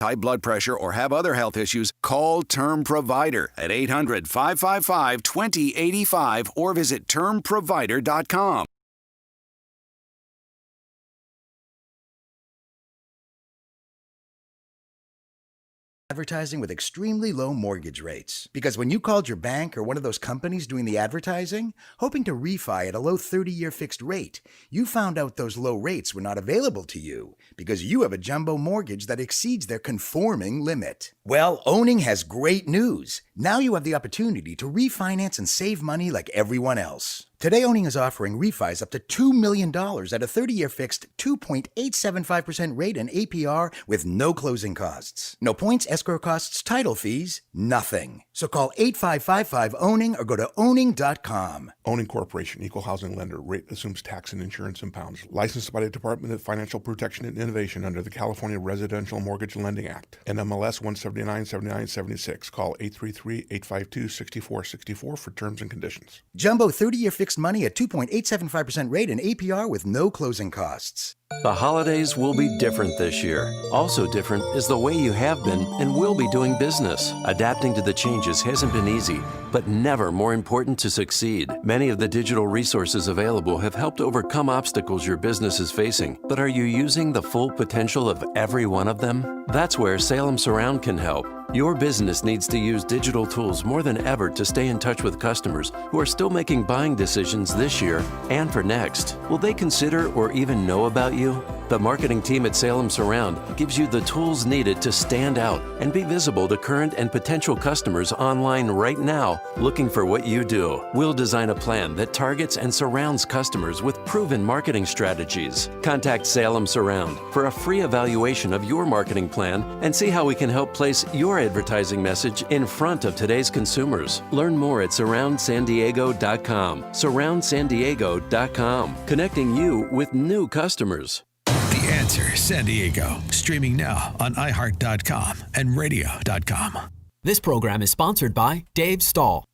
high blood pressure, or have other health issues, call Term Provider at 800-555-2085 or visit termprovider.com. Advertising with extremely low mortgage rates. Because when you called your bank or one of those companies doing the advertising, hoping to refi at a low 30-year fixed rate, you found out those low rates were not available to you because you have a jumbo mortgage that exceeds their conforming limit. Well, Owning has great news. Now you have the opportunity to refinance and save money like everyone else. Today, Owning is offering refis up to $2 million at a 30-year fixed 2.875% rate and APR with no closing costs. No points, escrow costs, title fees, nothing. So call 8555-OWNING or go to owning.com. Owning Corporation, equal housing lender. Rate assumes tax and insurance in pounds. Licensed by the Department of Financial Protection and Innovation under the California Residential Mortgage Lending Act. NMLS 1797976. Call 833-852-6464 for terms and conditions. Jumbo 30-year fixed money at 2.875% rate and APR with no closing costs. The holidays will be different this year. Also different is the way you have been and will be doing business. Adapting to the changes hasn't been easy, but never more important to succeed. Many of the digital resources available have helped overcome obstacles your business is facing, but are you using the full potential of every one of them? That's where Salem Surround can help. Your business needs to use digital tools more than ever to stay in touch with customers who are still making buying decisions this year and for next. Will they consider or even know about you? The marketing team at Salem Surround gives you the tools needed to stand out and be visible to current and potential customers online right now looking for what you do. We'll design a plan that targets and surrounds customers with proven marketing strategies. Contact Salem Surround for a free evaluation of your marketing plan and see how we can help place your advertising message in front of today's consumers. Learn more at surroundsandiego.com. Surroundsandiego.com, connecting you with new customers. The Answer San Diego, streaming now on iHeart.com and radio.com. This program is sponsored by Dave Stahl.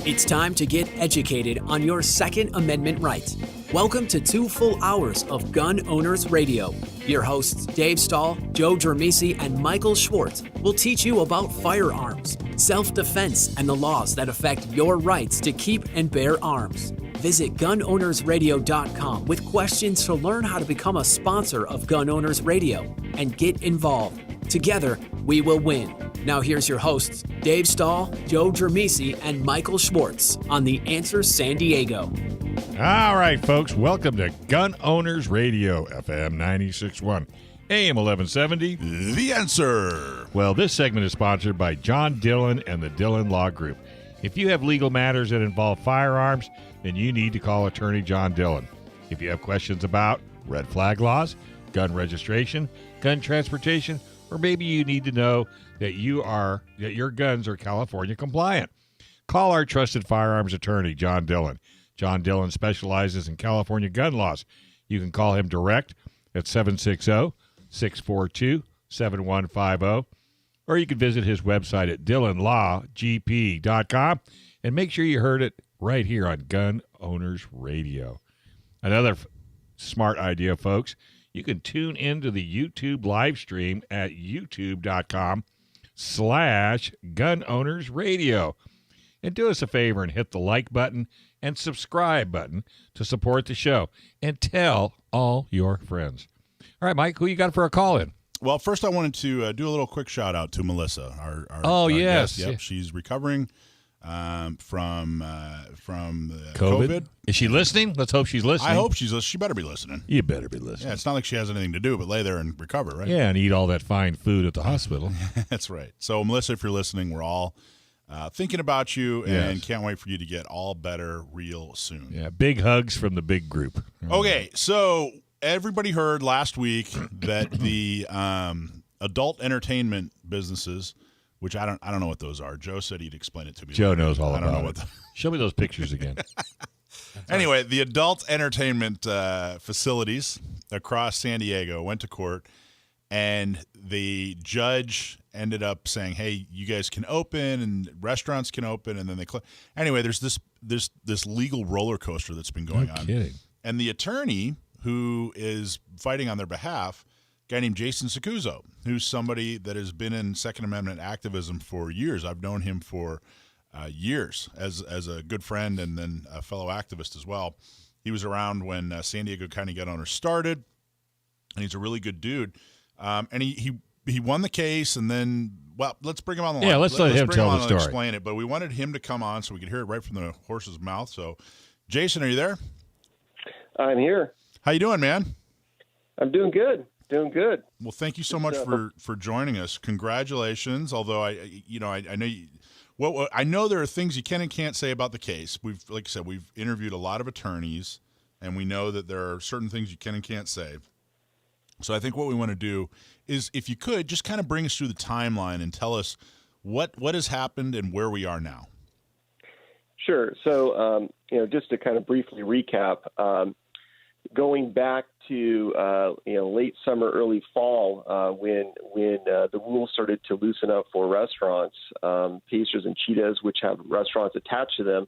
It's time to get educated on your Second Amendment rights. Welcome to 2 full hours of Gun Owners Radio. Your hosts, Dave Stahl, Joe Drammissi, and Michael Schwartz, will teach you about firearms, self-defense, and the laws that affect your rights to keep and bear arms. Visit gunownersradio.com with questions to learn how to become a sponsor of Gun Owners Radio and get involved. Together, we will win. Now here's your hosts, Dave Stahl, Joe Drammissi, and Michael Schwartz on The Answer San Diego. All right, folks, welcome to Gun Owners Radio, FM 96.1, AM 1170. The Answer. Well, this segment is sponsored by John Dillon and the Dillon Law Group. If you have legal matters that involve firearms, then you need to call attorney John Dillon. If you have questions about red flag laws, gun registration, gun transportation, or maybe you need to know that your guns are California compliant, call our trusted firearms attorney, John Dillon. John Dillon specializes in California gun laws. You can call him direct at 760-642-7150, or you can visit his website at dillonlawgp.com, and make sure you heard it right here on Gun Owners Radio. Another smart idea, folks. You can tune into the YouTube live stream at youtube.com/gunownersradio. And do us a favor and hit the like button and subscribe button to support the show. And tell all your friends. All right, Mike, who you got for a call-in? Well, first I wanted to do a little quick shout-out to Melissa. Our yes. Yep, yeah. She's recovering from COVID. Is she listening? Let's hope she's listening. I hope she's listening. She better be listening. You better be listening. Yeah, it's not like she has anything to do but lay there and recover, right? Yeah, and eat all that fine food at the hospital. That's right. So, Melissa, if you're listening, we're all thinking about you and can't wait for you to get all better real soon. Yeah, big hugs from the big group. Okay, so everybody heard last week that the adult entertainment businesses, which I don't know what those are. Joe said he'd explain it to me. Joe knows all about it. Show me those pictures again. Anyway, the adult entertainment facilities across San Diego went to court, and the judge ended up saying, "Hey, you guys can open, and restaurants can open," and then they close. Anyway, there's this legal roller coaster that's been going on. Kidding. And the attorney who is fighting on their behalf guy named Jason Sacuzzo, who's somebody that has been in Second Amendment activism for years. I've known him for years as a good friend and then a fellow activist as well. He was around when San Diego County Gun Owners started, and he's a really good dude. And he won the case, and then, well, let's bring him on the line. Yeah, let's let him tell the story. Explain it, but we wanted him to come on so we could hear it right from the horse's mouth. So, Jason, are you there? I'm here. How you doing, man? I'm doing good. Doing good. Well, thank you so much for joining us. Congratulations. Although I know I know there are things you can and can't say about the case. Like I said, we've interviewed a lot of attorneys, and we know that there are certain things you can and can't say. So I think what we want to do is, if you could, just kind of bring us through the timeline and tell us what has happened and where we are now. Sure. So, just to kind of briefly recap, going back to late summer, early fall, when the rules started to loosen up for restaurants, Pacers and Cheetahs, which have restaurants attached to them,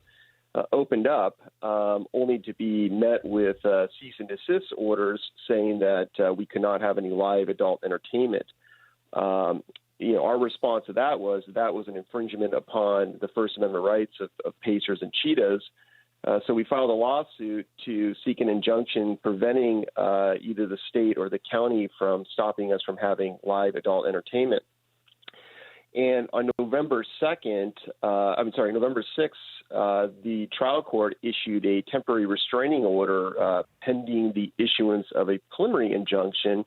opened up, only to be met with cease and desist orders saying that we could not have any live adult entertainment. Our response to that was an infringement upon the First Amendment rights of Pacers and Cheetahs. So we filed a lawsuit to seek an injunction preventing either the state or the county from stopping us from having live adult entertainment. And on November 6th, the trial court issued a temporary restraining order pending the issuance of a preliminary injunction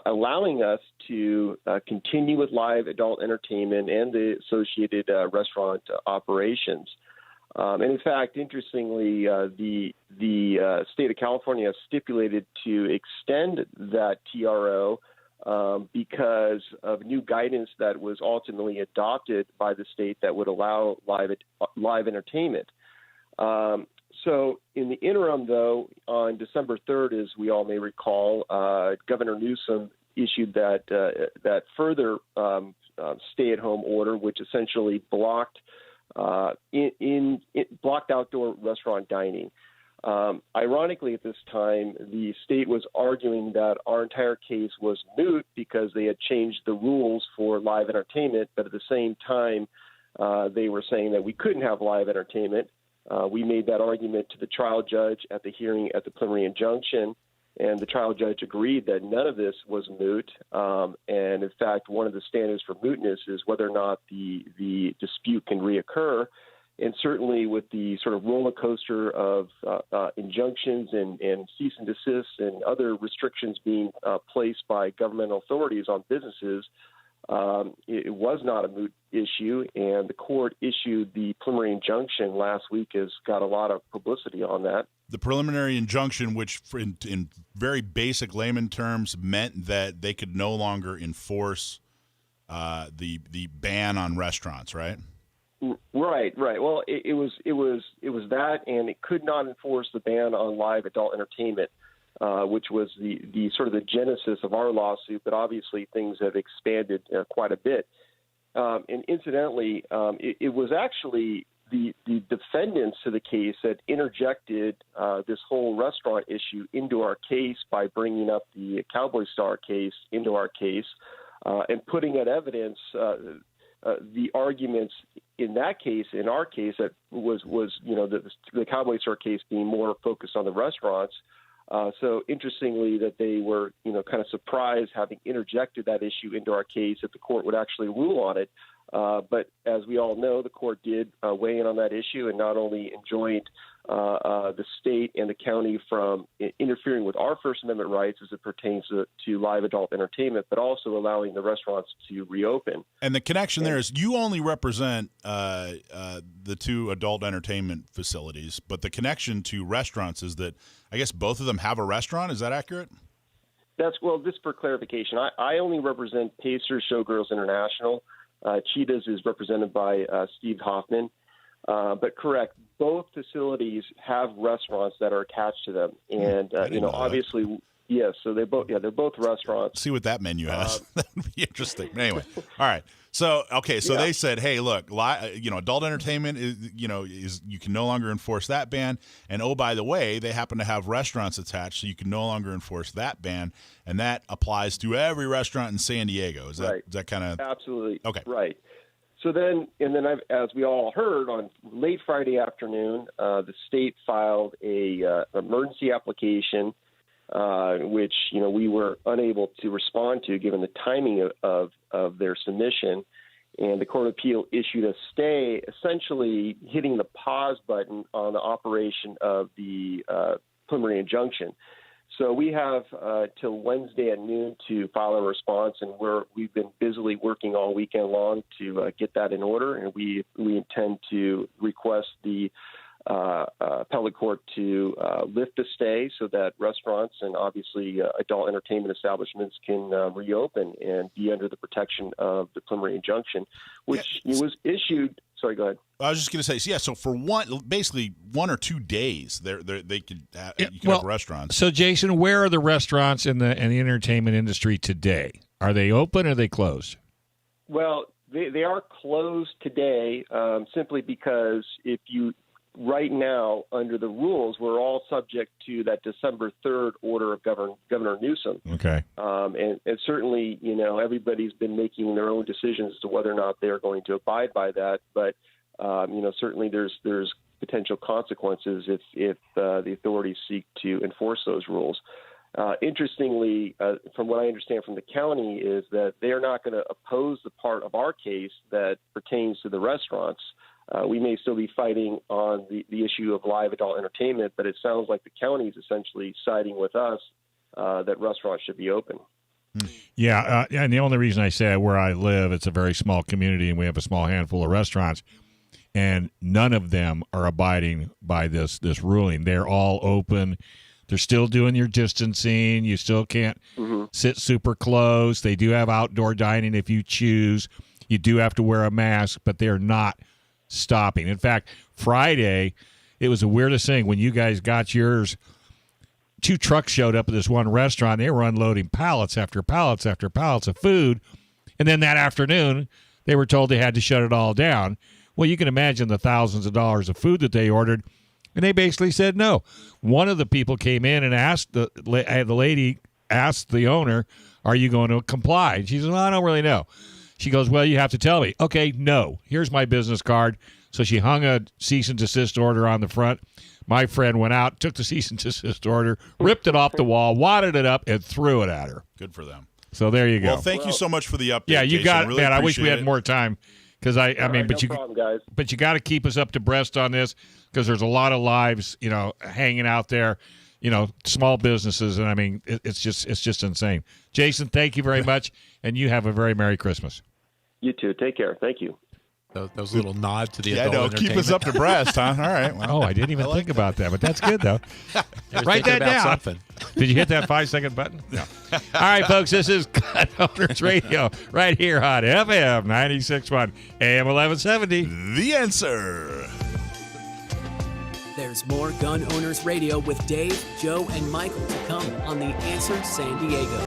allowing us to continue with live adult entertainment and the associated restaurant operations. And in fact, interestingly, the state of California stipulated to extend that TRO because of new guidance that was ultimately adopted by the state that would allow live entertainment. So in the interim, though, on December 3rd, as we all may recall, Governor Newsom issued that further stay-at-home order, which essentially blocked blocked outdoor restaurant dining. Ironically, at this time, the state was arguing that our entire case was moot because they had changed the rules for live entertainment, but at the same time, they were saying that we couldn't have live entertainment. We made that argument to the trial judge at the hearing at the preliminary injunction, and the trial judge agreed that none of this was moot. And in fact, one of the standards for mootness is whether or not the dispute can reoccur. And certainly with the sort of roller coaster of injunctions and cease and desist and other restrictions being placed by governmental authorities on businesses, it was not a moot issue. And the court issued the preliminary injunction last week, has got a lot of publicity on that. The preliminary injunction, which in very basic layman terms meant that they could no longer enforce the ban on restaurants, right? Right. Well, it was that, and it could not enforce the ban on live adult entertainment, which was the sort of the genesis of our lawsuit. But obviously, things have expanded quite a bit. And incidentally, it was actually the defendants to the case that interjected this whole restaurant issue into our case by bringing up the Cowboy Star case into our case and putting at evidence the arguments in that case, in our case, that was the Cowboy Star case being more focused on the restaurants. So interestingly, that they were kind of surprised having interjected that issue into our case, that the court would actually rule on it. But as we all know, the court did weigh in on that issue and not only enjoined the state and the county from interfering with our First Amendment rights as it pertains to live adult entertainment, but also allowing the restaurants to reopen. And the connection there is you only represent the two adult entertainment facilities, but the connection to restaurants is that I guess both of them have a restaurant. Is that accurate? Just for clarification, I only represent Pacers Showgirls International. Cheetahs is represented by Steve Hoffman. But correct, both facilities have restaurants that are attached to them, and obviously, yes. So they're both restaurants. See what that menu has. That would be interesting. Anyway, all right. So they said, hey, look, adult entertainment is you can no longer enforce that ban, and oh, by the way, they happen to have restaurants attached, so you can no longer enforce that ban, and that applies to every restaurant in San Diego. Is that kind of absolutely okay? Right. So then as we all heard, on late Friday afternoon, the state filed a emergency application, which we were unable to respond to given the timing of their submission, and the Court of Appeal issued a stay, essentially hitting the pause button on the operation of the preliminary injunction. So we have till Wednesday at noon to file a response, and we've been busily working all weekend long to get that in order, and we intend to request the appellate court to lift the stay so that restaurants and obviously adult entertainment establishments can reopen and be under the protection of the preliminary injunction, which was issued. Sorry, go ahead. I was just going to say, so for 1 or 2 days, they could you can have restaurants. So, Jason, where are the restaurants in the entertainment industry today? Are they open or are they closed? Well, they are closed today simply because right now, under the rules, we're all subject to that December 3rd order of Governor Newsom. Okay. And certainly, everybody's been making their own decisions as to whether or not they're going to abide by that. But, certainly there's potential consequences if the authorities seek to enforce those rules. Interestingly, from what I understand from the county, is that they're not going to oppose the part of our case that pertains to the restaurants. We may still be fighting on the issue of live adult entertainment, but it sounds like the county is essentially siding with us that restaurants should be open. Yeah, and the only reason I say where I live, it's a very small community, and we have a small handful of restaurants, and none of them are abiding by this ruling. They're all open. They're still doing your distancing. You still can't sit super close. They do have outdoor dining if you choose. You do have to wear a mask, but they're not stopping. In fact, Friday, it was the weirdest thing. When you guys got yours, 2 trucks showed up at this one restaurant. They were unloading pallets after pallets after pallets of food. And then that afternoon, they were told they had to shut it all down. Well, you can imagine the thousands of dollars of food that they ordered. And they basically said no. One of the people came in and asked the lady, asked the owner, are you going to comply? And she said, well, I don't really know. She goes, well, you have to tell me. Okay, no. Here's my business card. So she hung a cease and desist order on the front. My friend went out, took the cease and desist order, ripped it off the wall, wadded it up, and threw it at her. Good for them. So there you go. Well, thank you so much for the update. Yeah, you Jason. got it, really man. I wish we had it. more time because I mean, but no problem, guys. But you got to keep us up to breast on this because there's a lot of lives, hanging out there. Small businesses, and I mean, it's just insane. Jason, thank you very much, and you have a very Merry Christmas. You too. Take care. Thank you. That was a little nod to the adult entertainment. Keep us up to breast, huh? All right. Well, I didn't even think about that, but that's good, though. Write that down. Something. Did you hit that 5-second button? No. All right, folks, this is Gun Owners Radio right here on FM 96.1, AM 1170. The Answer. There's more Gun Owners Radio with Dave, Joe, and Michael to come on The Answer San Diego.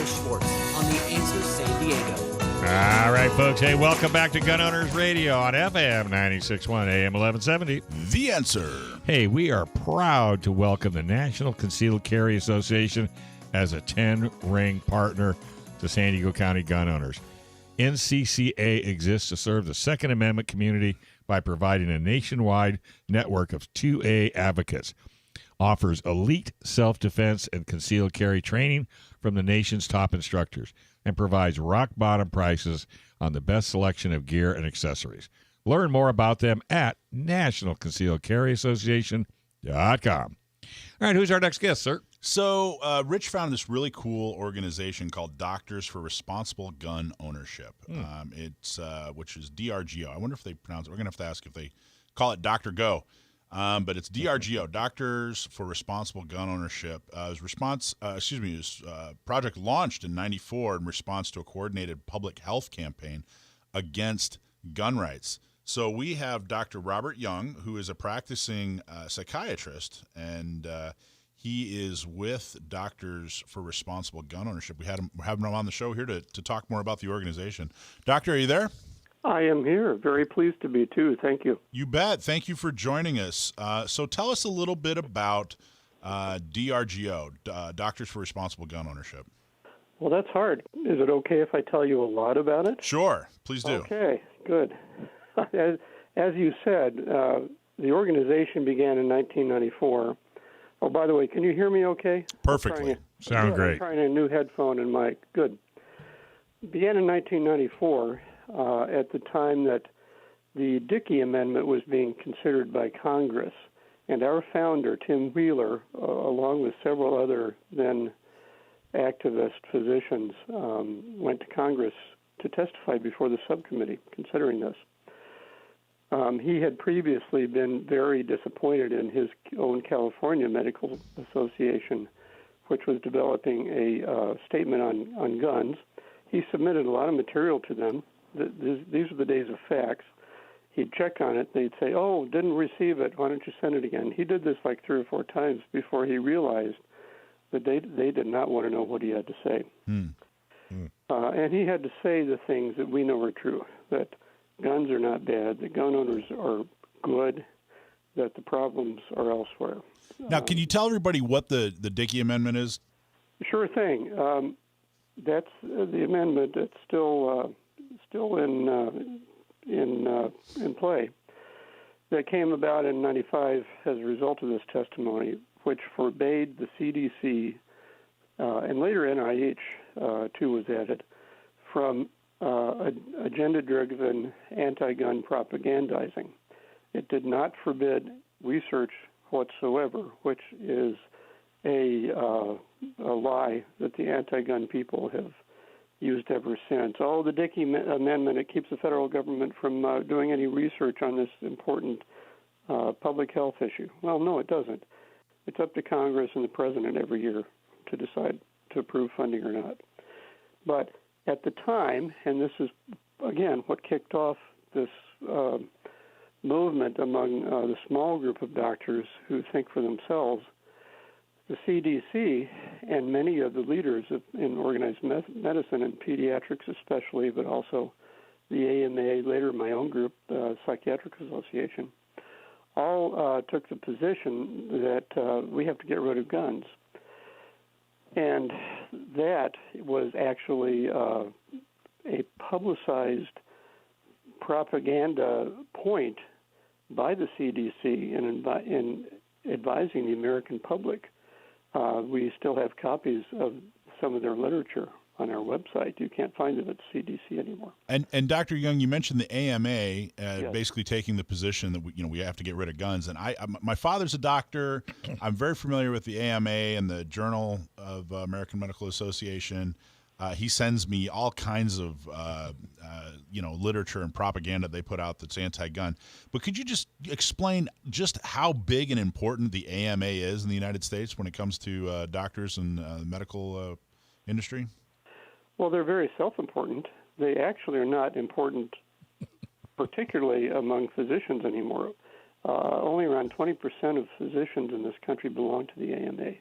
Schwartz on The Answer San Diego. All right, folks. Hey, welcome back to Gun Owners Radio on FM 96.1 AM 1170. The Answer. Hey, we are proud to welcome the National Concealed Carry Association as a 10-ring partner to San Diego County gun owners. NCCA exists to serve the Second Amendment community by providing a nationwide network of 2A advocates, offers elite self-defense and concealed carry training from the nation's top instructors, and provides rock-bottom prices on the best selection of gear and accessories. Learn more about them at nationalconcealedcarryassociation.com. All right, who's our next guest, sir? So Rich found this really cool organization called Doctors for Responsible Gun Ownership. It's which is DRGO. I wonder if they pronounce it. We're going to have to ask if they call it Dr. Go. But it's DRGO, Doctors for Responsible Gun Ownership. Project launched in '94 in response to a coordinated public health campaign against gun rights. So we have Dr. Robert Young, who is a practicing psychiatrist, and he is with Doctors for Responsible Gun Ownership. We're having him on the show here to talk more about the organization. Doctor, are you there? I am here. Very pleased to be, too. Thank you. You bet. Thank you for joining us. So tell us a little bit about DRGO, Doctors for Responsible Gun Ownership. Well, that's hard. Is it okay if I tell you a lot about it? Sure. Please do. Okay, good. As you said, the organization began in 1994. Oh, by the way, can you hear me okay? Perfectly. Sound great. I'm trying a new headphone and mic. Good. Began in 1994 at the time that the Dickey Amendment was being considered by Congress. And our founder, Tim Wheeler, along with several other then activist physicians, went to Congress to testify before the subcommittee considering this. He had previously been very disappointed in his own California Medical Association, which was developing a statement on guns. He submitted a lot of material to them. These are the days of fax. He'd check on it. They'd say, oh, didn't receive it. Why don't you send it again? He did this like 3 or 4 times before he realized that they did not want to know what he had to say. And he had to say the things that we know are true, that guns are not bad, that gun owners are good, that the problems are elsewhere. Now, can you tell everybody what the Dickey Amendment is? Sure thing. That's the amendment that's still in play. That came about in '95 as a result of this testimony, which forbade the CDC and later NIH too was added from agenda-driven anti-gun propagandizing. It did not forbid research whatsoever, which is a lie that the anti-gun people have used ever since. Oh, the Dickey Amendment, it keeps the federal government from doing any research on this important public health issue. Well, no, it doesn't. It's up to Congress and the president every year to decide to approve funding or not. But at the time, and this is, again, what kicked off this movement among the small group of doctors who think for themselves, the CDC and many of the leaders in organized medicine and pediatrics especially, but also the AMA, later my own group, Psychiatric Association, all took the position that we have to get rid of guns. And that was actually a publicized propaganda point by the CDC in advising the American public. We still have copies of some of their literature on our website. You can't find it at the CDC anymore. And Dr. Young, you mentioned the AMA Yes. basically taking the position that we have to get rid of guns. And my father's a doctor. I'm very familiar with the AMA and the Journal of American Medical Association. He sends me all kinds of literature and propaganda they put out that's anti-gun. But could you just explain just how big and important the AMA is in the United States when it comes to doctors and the medical industry? Well, they're very self-important. They actually are not important, particularly among physicians anymore. Only around 20% of physicians in this country belong to the AMA.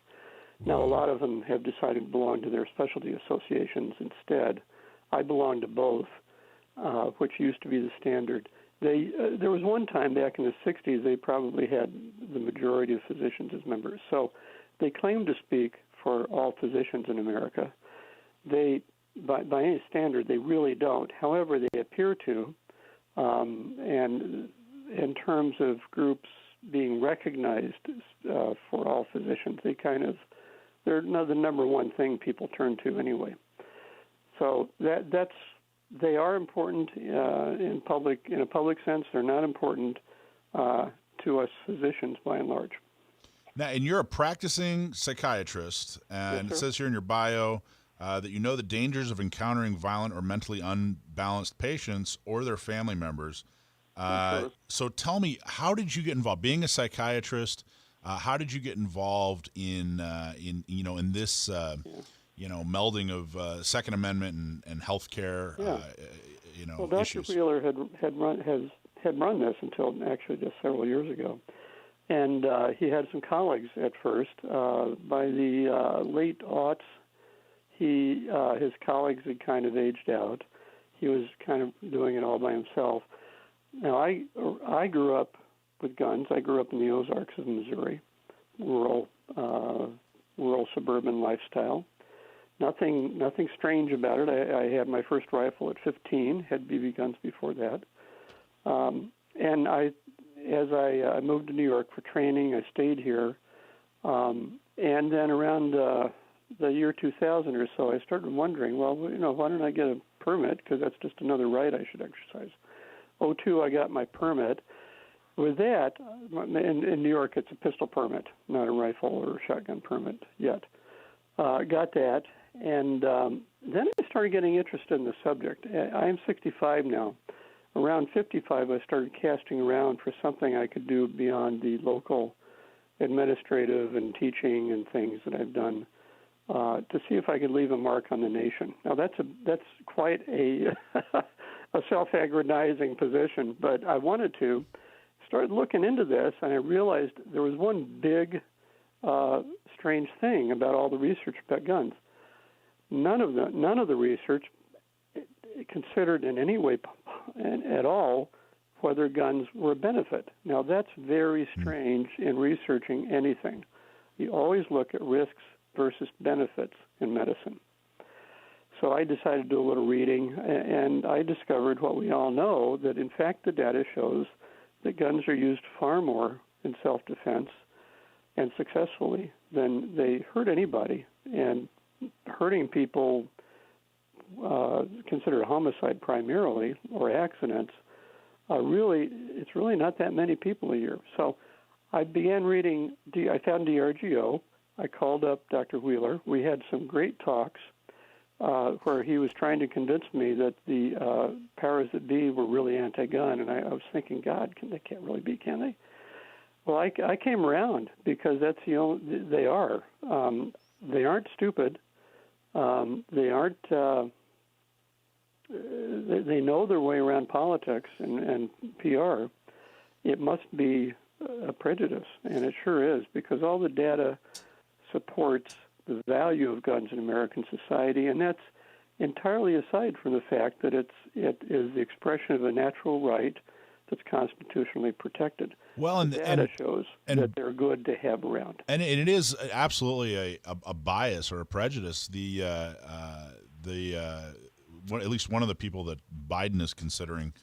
Now, a lot of them have decided to belong to their specialty associations instead. I belong to both, which used to be the standard. There was one time back in the 60s they probably had the majority of physicians as members. So they claim to speak for all physicians in America. They, by any standard, they really don't. However, they appear to, and in terms of groups being recognized for all physicians, they're the number one thing people turn to anyway. So they are important in a public sense. They're not important to us physicians by and large. Now, and you're a practicing psychiatrist, and Yes, it says here in your bio that you know the dangers of encountering violent or mentally unbalanced patients or their family members. So tell me, how did you get involved? Being a psychiatrist, how did you get involved in this melding of Second Amendment and healthcare? Well, Dr. issues. Wheeler had run this until actually just several years ago, and he had some colleagues at first. By the late aughts, his colleagues had kind of aged out. He was kind of doing it all by himself. Now, I grew up with guns. I grew up in the Ozarks of Missouri, rural suburban lifestyle. Nothing strange about it. I had my first rifle at 15. Had BB guns before that, and as I moved to New York for training, I stayed here, and then around the year 2000 or so, I started wondering, well, why don't I get a permit? Because that's just another right I should exercise. 2002, I got my permit. With that, in New York, it's a pistol permit, not a rifle or shotgun permit yet. Got that, and then I started getting interested in the subject. I am 65 now. Around 55, I started casting around for something I could do beyond the local administrative and teaching and things that I've done to see if I could leave a mark on the nation. Now, that's quite a self-aggrandizing position, but I wanted to. Started looking into this, and I realized there was one big strange thing about all the research about guns. None of the research considered in any way at all whether guns were a benefit. Now, that's very strange in researching anything. You always look at risks versus benefits in medicine. So I decided to do a little reading, and I discovered what we all know, that in fact the data shows that guns are used far more in self-defense and successfully than they hurt anybody. And hurting people considered homicide primarily, or accidents, it's really not that many people a year. So I began reading, I found DRGO. I called up Dr. Wheeler. We had some great talks where he was trying to convince me that the powers that be were really anti-gun, and I was thinking, God, they can't really be, can they? Well, I came around because that's they are. They aren't stupid. They aren't. They know their way around politics and PR. It must be a prejudice, and it sure is, because all the data supports the value of guns in American society, and that's entirely aside from the fact that it is the expression of a natural right that's constitutionally protected. Well, and the data shows that they're good to have around. And it is absolutely a bias or a prejudice. At least one of the people that Biden is considering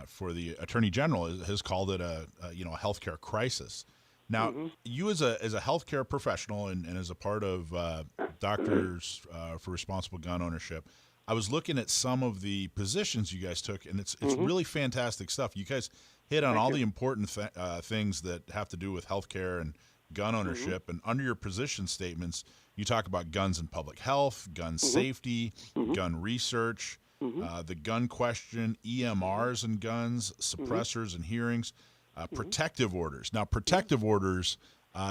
for the Attorney General has called it a healthcare crisis. Now, you as a healthcare professional and as a part of Doctors for Responsible Gun Ownership, I was looking at some of the positions you guys took, and it's really fantastic stuff. You guys hit on all the important things that have to do with healthcare and gun ownership, and under your position statements, you talk about guns and public health, gun safety, gun research, the gun question, EMRs and guns, suppressors and hearings, protective orders. Now, protective orders,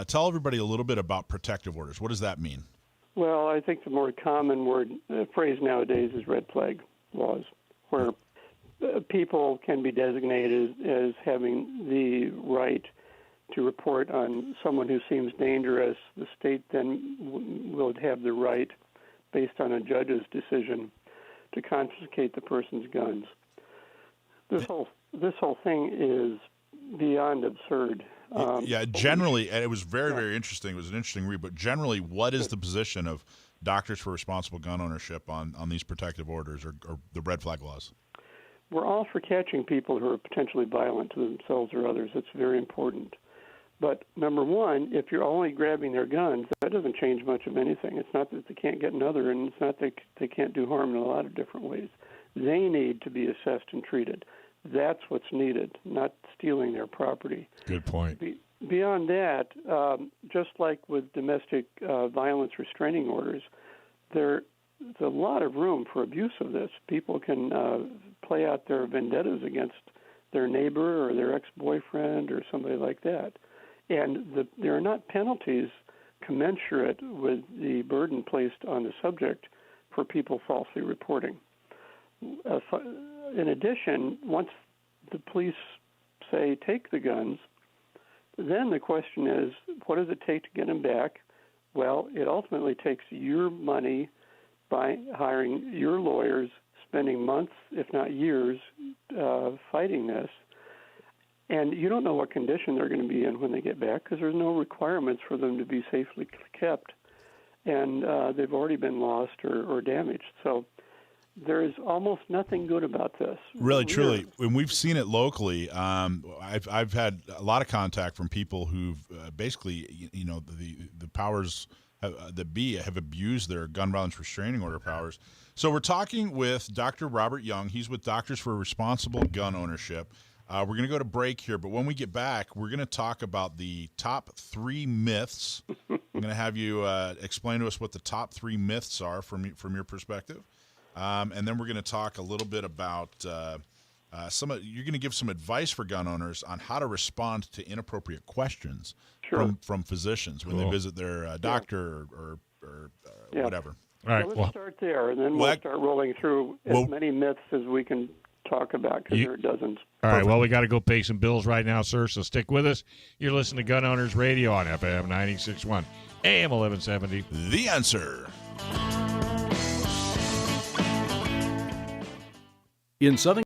tell everybody a little bit about protective orders. What does that mean? Well, I think the more common phrase nowadays is red flag laws, where people can be designated as having the right to report on someone who seems dangerous, the state then will have the right, based on a judge's decision, to confiscate the person's guns. This whole thing is beyond absurd. Generally, and it was very interesting. It was an interesting read, but generally, what is the position of Doctors for Responsible Gun Ownership on these protective orders or the red flag laws? We're all for catching people who are potentially violent to themselves or others. It's very important. But number one, if you're only grabbing their guns, that doesn't change much of anything. It's not that they can't get another, and it's not that they can't do harm in a lot of different ways. They need to be assessed and treated. That's what's needed, not stealing their property. Good point. Beyond that, just like with domestic violence restraining orders, there's a lot of room for abuse of this. People can play out their vendettas against their neighbor or their ex-boyfriend or somebody like that. And there are not penalties commensurate with the burden placed on the subject for people falsely reporting. In addition, once the police say take the guns, then the question is, what does it take to get them back? Well, it ultimately takes your money by hiring your lawyers, spending months, if not years, fighting this. And you don't know what condition they're going to be in when they get back because there's no requirements for them to be safely kept. And they've already been lost or damaged. So there is almost nothing good about this. Really, truly. When we've seen it locally, I've had a lot of contact from people who've basically, the powers that be have abused their gun violence restraining order powers. So we're talking with Dr. Robert Young. He's with Doctors for Responsible Gun Ownership. We're going to go to break here, but when we get back, we're going to talk about the top 3 myths. I'm going to have you explain to us what the top 3 myths are from your perspective. And then we're going to talk a little bit about you're going to give some advice for gun owners on how to respond to inappropriate questions from physicians when they visit their doctor or whatever. All right. So let's start there, and then we'll start rolling through as many myths as we can talk about because there are dozens. All right. Well, we got to go pay some bills right now, sir, so stick with us. You're listening to Gun Owners Radio on FM 96.1, AM 1170. The Answer. In Southern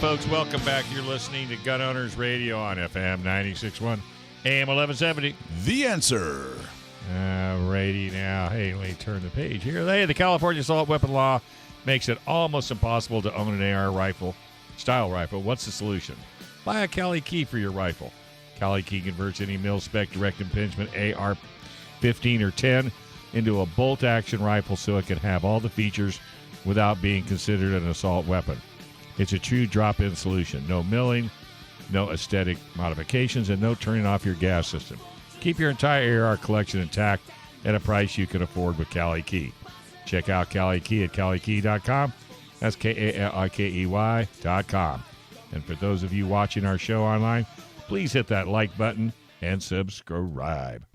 folks. Welcome back. You're listening to Gun Owners Radio on FM 96.1, AM 1170. The Answer. Righty now. Hey, let me turn the page here. Hey, the California assault weapon law makes it almost impossible to own an AR rifle, style rifle. What's the solution? Buy a Cali Key for your rifle. Cali Key converts any mil-spec direct impingement AR-15 or 10 into a bolt-action rifle so it can have all the features without being considered an assault weapon. It's a true drop-in solution. No milling, no aesthetic modifications, and no turning off your gas system. Keep your entire AR collection intact at a price you can afford with Cali Key. Check out Cali Key at CaliKey.com. That's KALIKEY.com. And for those of you watching our show online, please hit that like button and subscribe.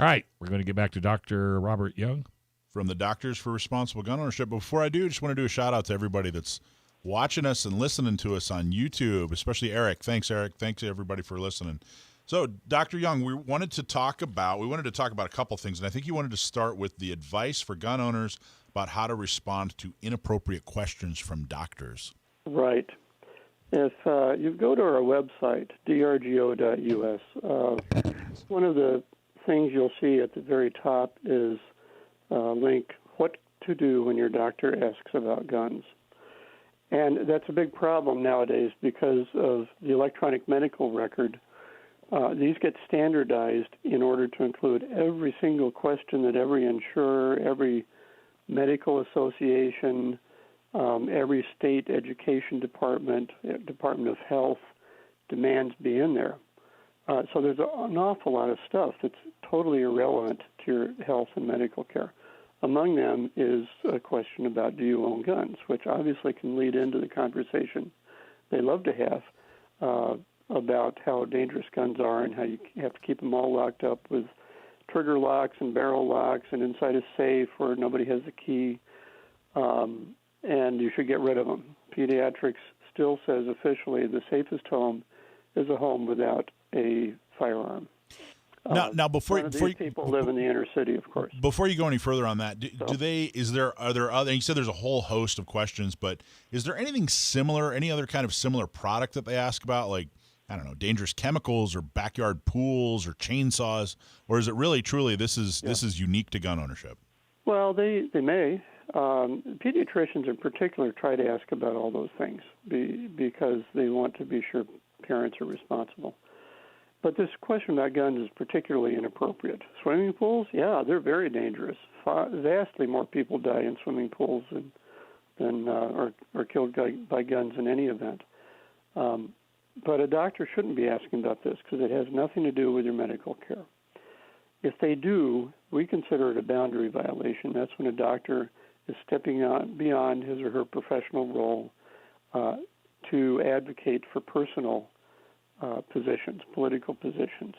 All right, we're going to get back to Dr. Robert Young from the Doctors for Responsible Gun Ownership. But before I do, I just want to do a shout-out to everybody that's watching us and listening to us on YouTube, especially Eric. Thanks, Eric. Thanks, everybody, for listening. So, Dr. Young, we wanted to talk about a couple things, and I think you wanted to start with the advice for gun owners about how to respond to inappropriate questions from doctors. Right. If you go to our website, drgo.us, one of the things you'll see at the very top is a link, what to do when your doctor asks about guns. And that's a big problem nowadays because of the electronic medical record. These get standardized in order to include every single question that every insurer, every medical association, every state education department, Department of Health demands be in there. So there's an awful lot of stuff that's totally irrelevant to your health and medical care. Among them is a question about, do you own guns, which obviously can lead into the conversation they love to have about how dangerous guns are and how you have to keep them all locked up with trigger locks and barrel locks and inside a safe where nobody has a key, and you should get rid of them. Pediatrics still says officially the safest home is a home without a firearm. Now, before these people live in the inner city, of course. Before you go any further on that, are there other? You said there's a whole host of questions, but is there anything similar, any other kind of similar product that they ask about, like, I don't know, dangerous chemicals or backyard pools or chainsaws, or is it really truly this is unique to gun ownership? Well, they may. Pediatricians in particular try to ask about all those things because they want to be sure parents are responsible. But this question about guns is particularly inappropriate. Swimming pools, yeah, they're very dangerous. Vastly more people die in swimming pools than are killed by guns in any event. But a doctor shouldn't be asking about this because it has nothing to do with your medical care. If they do, we consider it a boundary violation. That's when a doctor is stepping beyond his or her professional role to advocate for personal positions, political positions.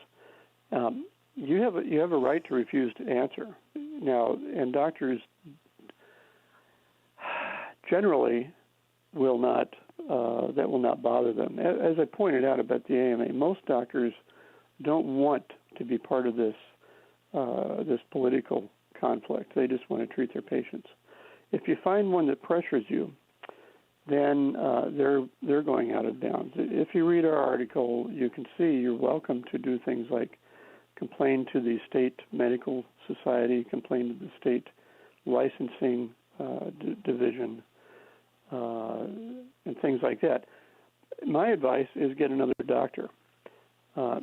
You have a right to refuse to answer. Now, and doctors generally will not. That will not bother them. As I pointed out about the AMA, most doctors don't want to be part of this political conflict. They just want to treat their patients. If you find one that pressures you, then they're going out of bounds. If you read our article, you can see you're welcome to do things like complain to the state medical society, complain to the state licensing division, and things like that. My advice is get another doctor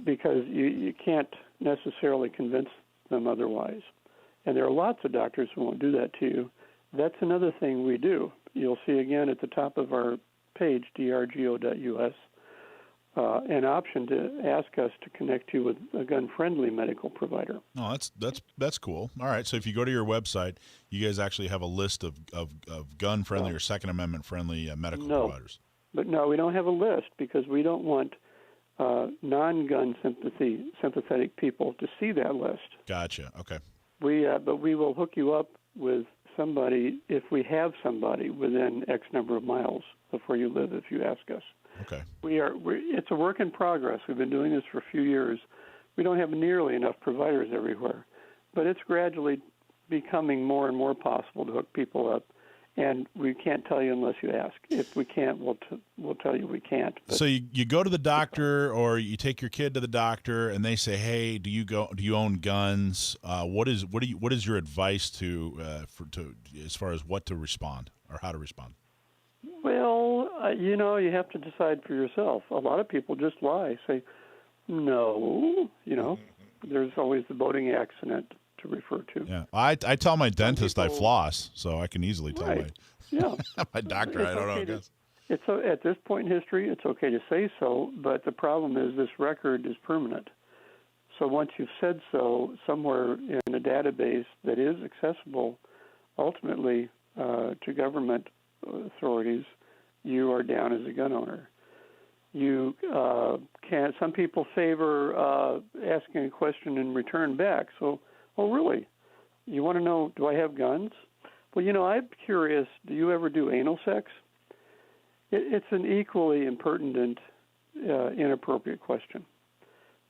because you can't necessarily convince them otherwise. And there are lots of doctors who won't do that to you. That's another thing we do. You'll see again at the top of our page, drgo.us, an option to ask us to connect you with a gun-friendly medical provider. Oh, that's cool. All right, so if you go to your website, you guys actually have a list of gun-friendly or Second Amendment-friendly medical providers. But no, we don't have a list because we don't want non-gun sympathetic people to see that list. Gotcha. Okay. But we will hook you up with somebody if we have somebody within X number of miles of where you live if you ask us. Okay. It's a work in progress. We've been doing this for a few years. We don't have nearly enough providers everywhere, but it's gradually becoming more and more possible to hook people up. And we can't tell you unless you ask. If we can't, we'll tell you we can't. But so you go to the doctor, or you take your kid to the doctor, and they say, "Hey, do you own guns?" What is your advice to as far as what to respond or how to respond? Well, you have to decide for yourself. A lot of people just lie, say no. There's always the boating accident to refer to. Yeah, I tell my dentist I floss, so I can easily tell my doctor I don't know. Guys. At this point in history, it's okay to say so, but the problem is this record is permanent. So once you've said so, somewhere in a database that is accessible, ultimately to government authorities, you are down as a gun owner. You can. Some people favor asking a question and return back. So, oh, really? You want to know, do I have guns? Well, I'm curious, do you ever do anal sex? It's an equally impertinent, inappropriate question,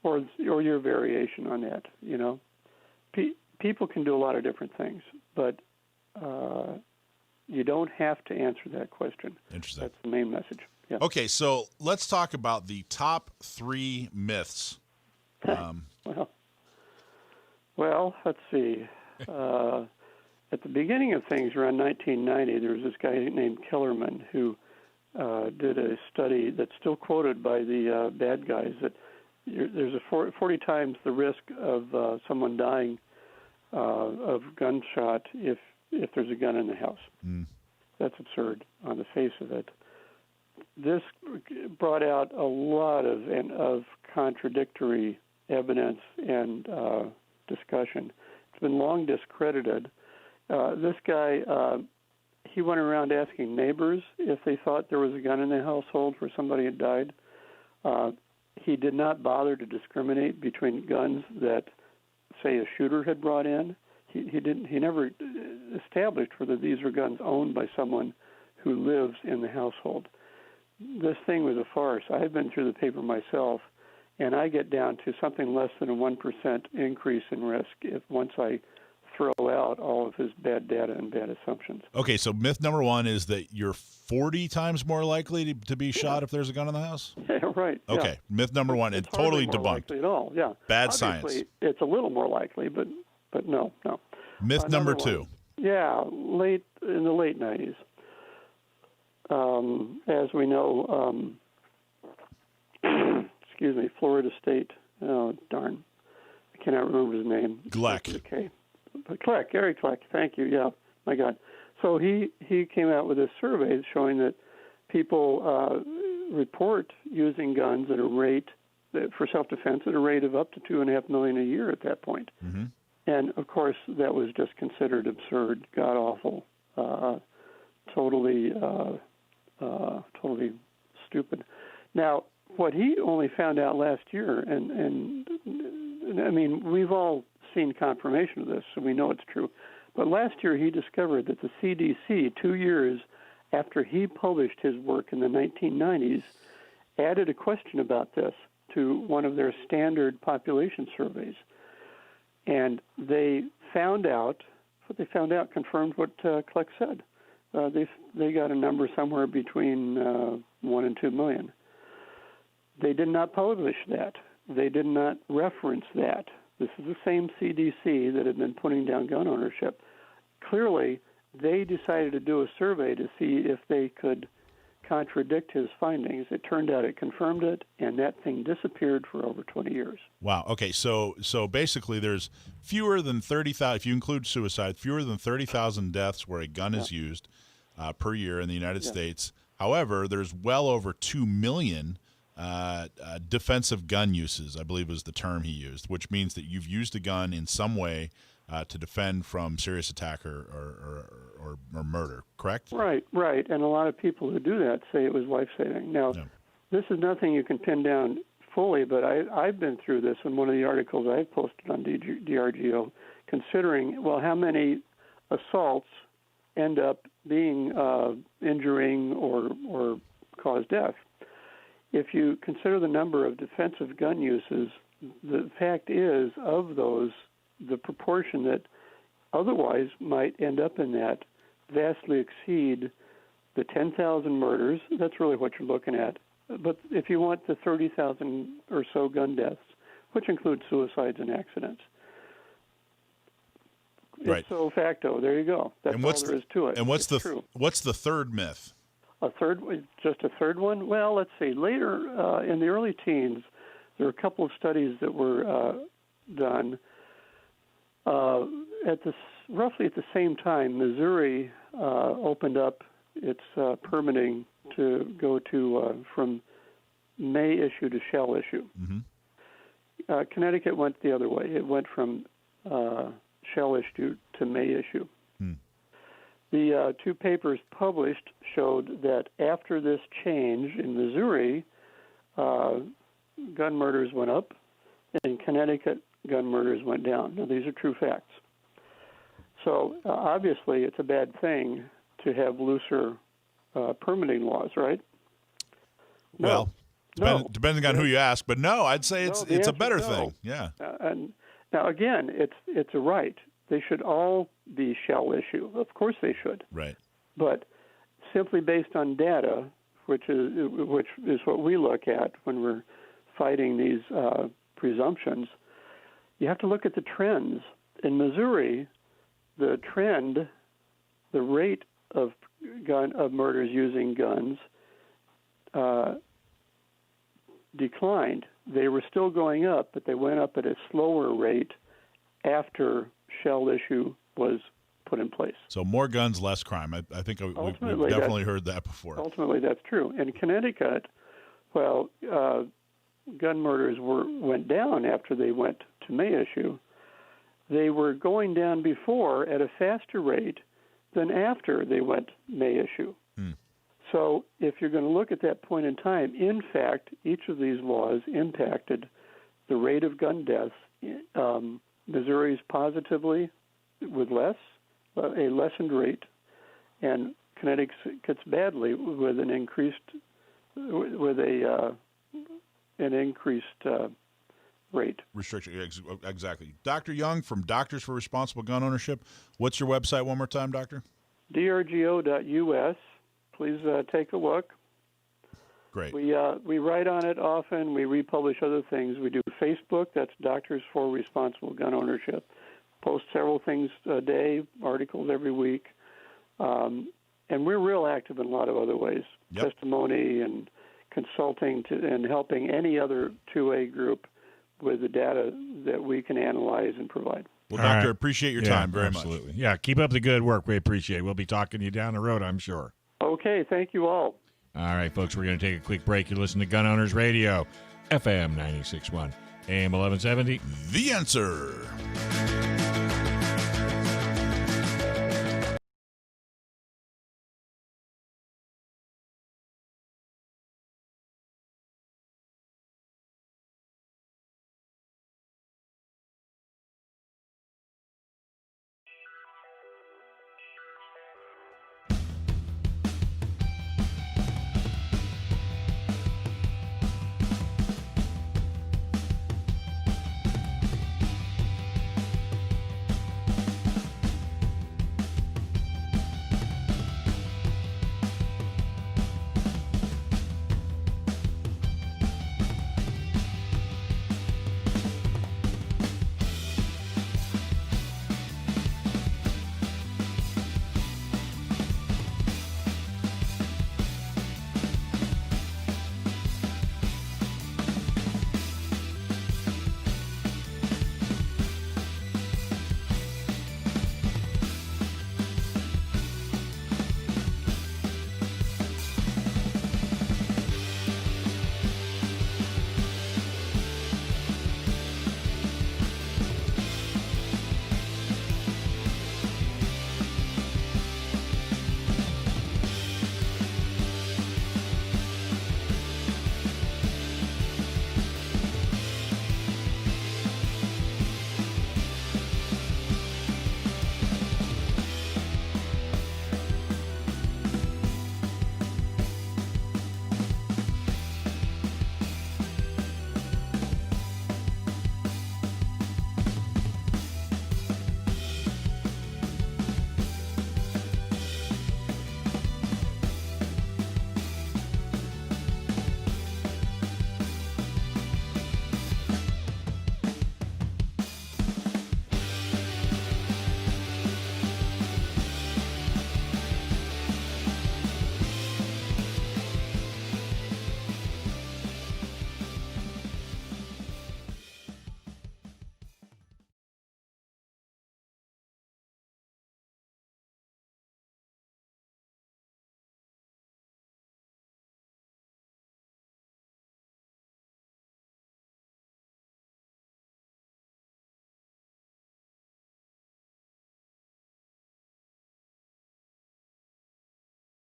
or your variation on that, People can do a lot of different things, but you don't have to answer that question. Interesting. That's the main message. Yeah. Okay, so let's talk about the top 3 myths. Well, let's see. At the beginning of things, around 1990, there was this guy named Kellerman who did a study that's still quoted by the bad guys that there's a 40 times the risk of someone dying of gunshot if there's a gun in the house. That's absurd on the face of it. This brought out a lot of contradictory evidence and discussion. It's been long discredited. This guy, he went around asking neighbors if they thought there was a gun in the household where somebody had died. He did not bother to discriminate between guns that, say, a shooter had brought in. He never established whether these were guns owned by someone who lives in the household. This thing was a farce. I've been through the paper myself, and I get down to something less than a 1% increase in risk once I throw out all of his bad data and bad assumptions. Okay, so myth number 1 is that you're 40 times more likely to be shot if there's a gun in the house? Yeah, right. Okay, yeah. Myth number 1, it's totally more debunked. Likely at all, yeah. Bad Obviously, science. It's a little more likely, but no. Myth number 2. Yeah, in the late 90s. As we know, Florida State, oh, darn, I cannot remember his name. Gleck. Okay. Gary Gleck, thank you, yeah, my God. So he came out with a survey showing that people report using guns at a rate, for self-defense, at a rate of up to $2.5 million a year at that point. Mm-hmm. And, of course, that was just considered absurd, god-awful, totally stupid. Now, what he only found out last year, and I mean, we've all seen confirmation of this, so we know it's true, but last year he discovered that the CDC, 2 years after he published his work in the 1990s, added a question about this to one of their standard population surveys. And they found out, what they found out confirmed what Kleck said. They got a number somewhere between 1 and 2 million. They did not publish that. They did not reference that. This is the same CDC that had been putting down gun ownership. Clearly, they decided to do a survey to see if they could contradict his findings. It turned out it confirmed it, and that thing disappeared for over 20 years. Wow. Okay, so basically there's fewer than 30,000, if you include suicide, fewer than 30,000 deaths where a gun is used per year in the United States. However, there's well over 2 million defensive gun uses, I believe was the term he used, which means that you've used a gun in some way to defend from serious attack or murder, correct? Right. And a lot of people who do that say it was life-saving. Now, This is nothing you can pin down fully, but I've been through this in one of the articles I've posted on DRGO, considering, well, how many assaults end up being injuring or cause death. If you consider the number of defensive gun uses, the fact is, of those, the proportion that otherwise might end up in that vastly exceed the 10,000 murders. That's really what you're looking at. But if you want the 30,000 or so gun deaths, which include suicides and accidents, right. Ipso facto, there you go. That's all there is to it. And what's the third myth? Just a third one? Well, let's see. Later, in the early teens, there were a couple of studies that were done. Roughly at the same time, Missouri opened up its permitting to go to from may issue to shall issue. Mm-hmm. Connecticut went the other way. It went from shall issue to may issue. The two papers published showed that after this change in Missouri, gun murders went up, and in Connecticut, gun murders went down. Now, these are true facts. So, obviously, it's a bad thing to have looser permitting laws, right? Well, depending on who you ask, but no, I'd say it's a better thing. Yeah. And now, again, it's a right. They should all be shall issue. Of course they should. Right. But simply based on data, which is what we look at when we're fighting these presumptions, you have to look at the trends. In Missouri, the trend, the rate of murders using guns declined. They were still going up, but they went up at a slower rate after shall issue was put in place. So more guns, less crime. I think we've definitely heard that before. Ultimately, that's true. In Connecticut, gun murders went down after they went to May issue. They were going down before at a faster rate than after they went May issue. So if you're going to look at that point in time, in fact, each of these laws impacted the rate of gun deaths. Missouri's positively with a lessened rate, and Connecticut's badly with an increased rate. Restriction, exactly. Dr. Young from Doctors for Responsible Gun Ownership. What's your website one more time, Doctor? drgo.us. Please take a look. Great. We write on it often. We republish other things. We do Facebook. That's Doctors for Responsible Gun Ownership. Post several things a day, articles every week. And we're real active in a lot of other ways. Yep. Testimony and consulting and helping any other 2A group with the data that we can analyze and provide. Well, Doctor, appreciate your time very much. Absolutely. Yeah, keep up the good work. We appreciate it. We'll be talking to you down the road, I'm sure. Okay, thank you all. All right, folks, we're going to take a quick break. You're listening to Gun Owners Radio, FM 96.1, AM 1170. The Answer.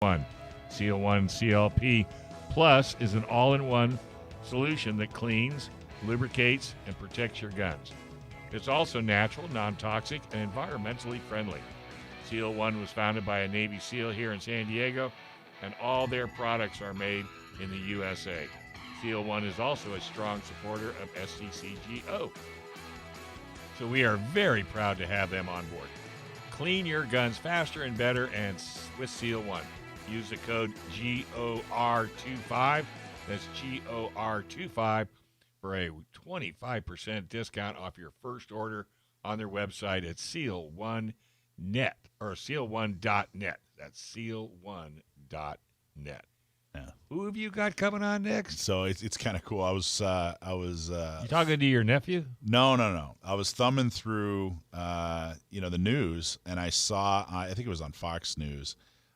One. Seal One CLP Plus is an all-in-one solution that cleans, lubricates, and protects your guns. It's also natural, non-toxic, and environmentally friendly. Seal One was founded by a Navy SEAL here in San Diego, and all their products are made in the USA. Seal One is also a strong supporter of SCCGO. So we are very proud to have them on board. Clean your guns faster and better and with Seal One. Use the code GOR25. That's GOR25 for a 25% discount off your first order on their website at seal1net or seal1.net. That's seal1.net. Yeah. Who have you got coming on next? So it's kind of cool. I was You talking to your nephew? No. I was thumbing through the news, and I saw I think it was on Fox News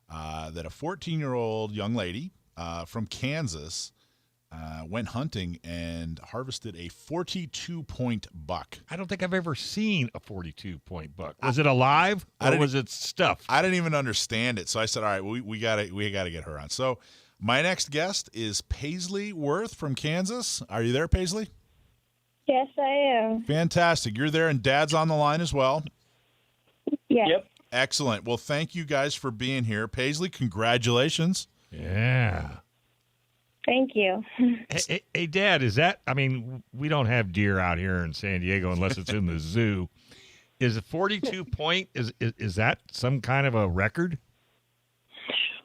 that a 14-year-old young lady from Kansas went hunting and harvested a 42-point buck. I don't think I've ever seen a 42-point buck. Was it alive or was it stuffed? I didn't even understand it, so I said, "All right, we gotta get her on." So my next guest is Paisley Worth from Kansas. Are you there, Paisley? Yes, I am. Fantastic. You're there, and Dad's on the line as well. Yes. Yep. Excellent. Well, thank you guys for being here. Paisley, congratulations. Yeah. Thank you. Hey, Dad, is that, we don't have deer out here in San Diego unless it's in the zoo. Is a 42 point, is that some kind of a record?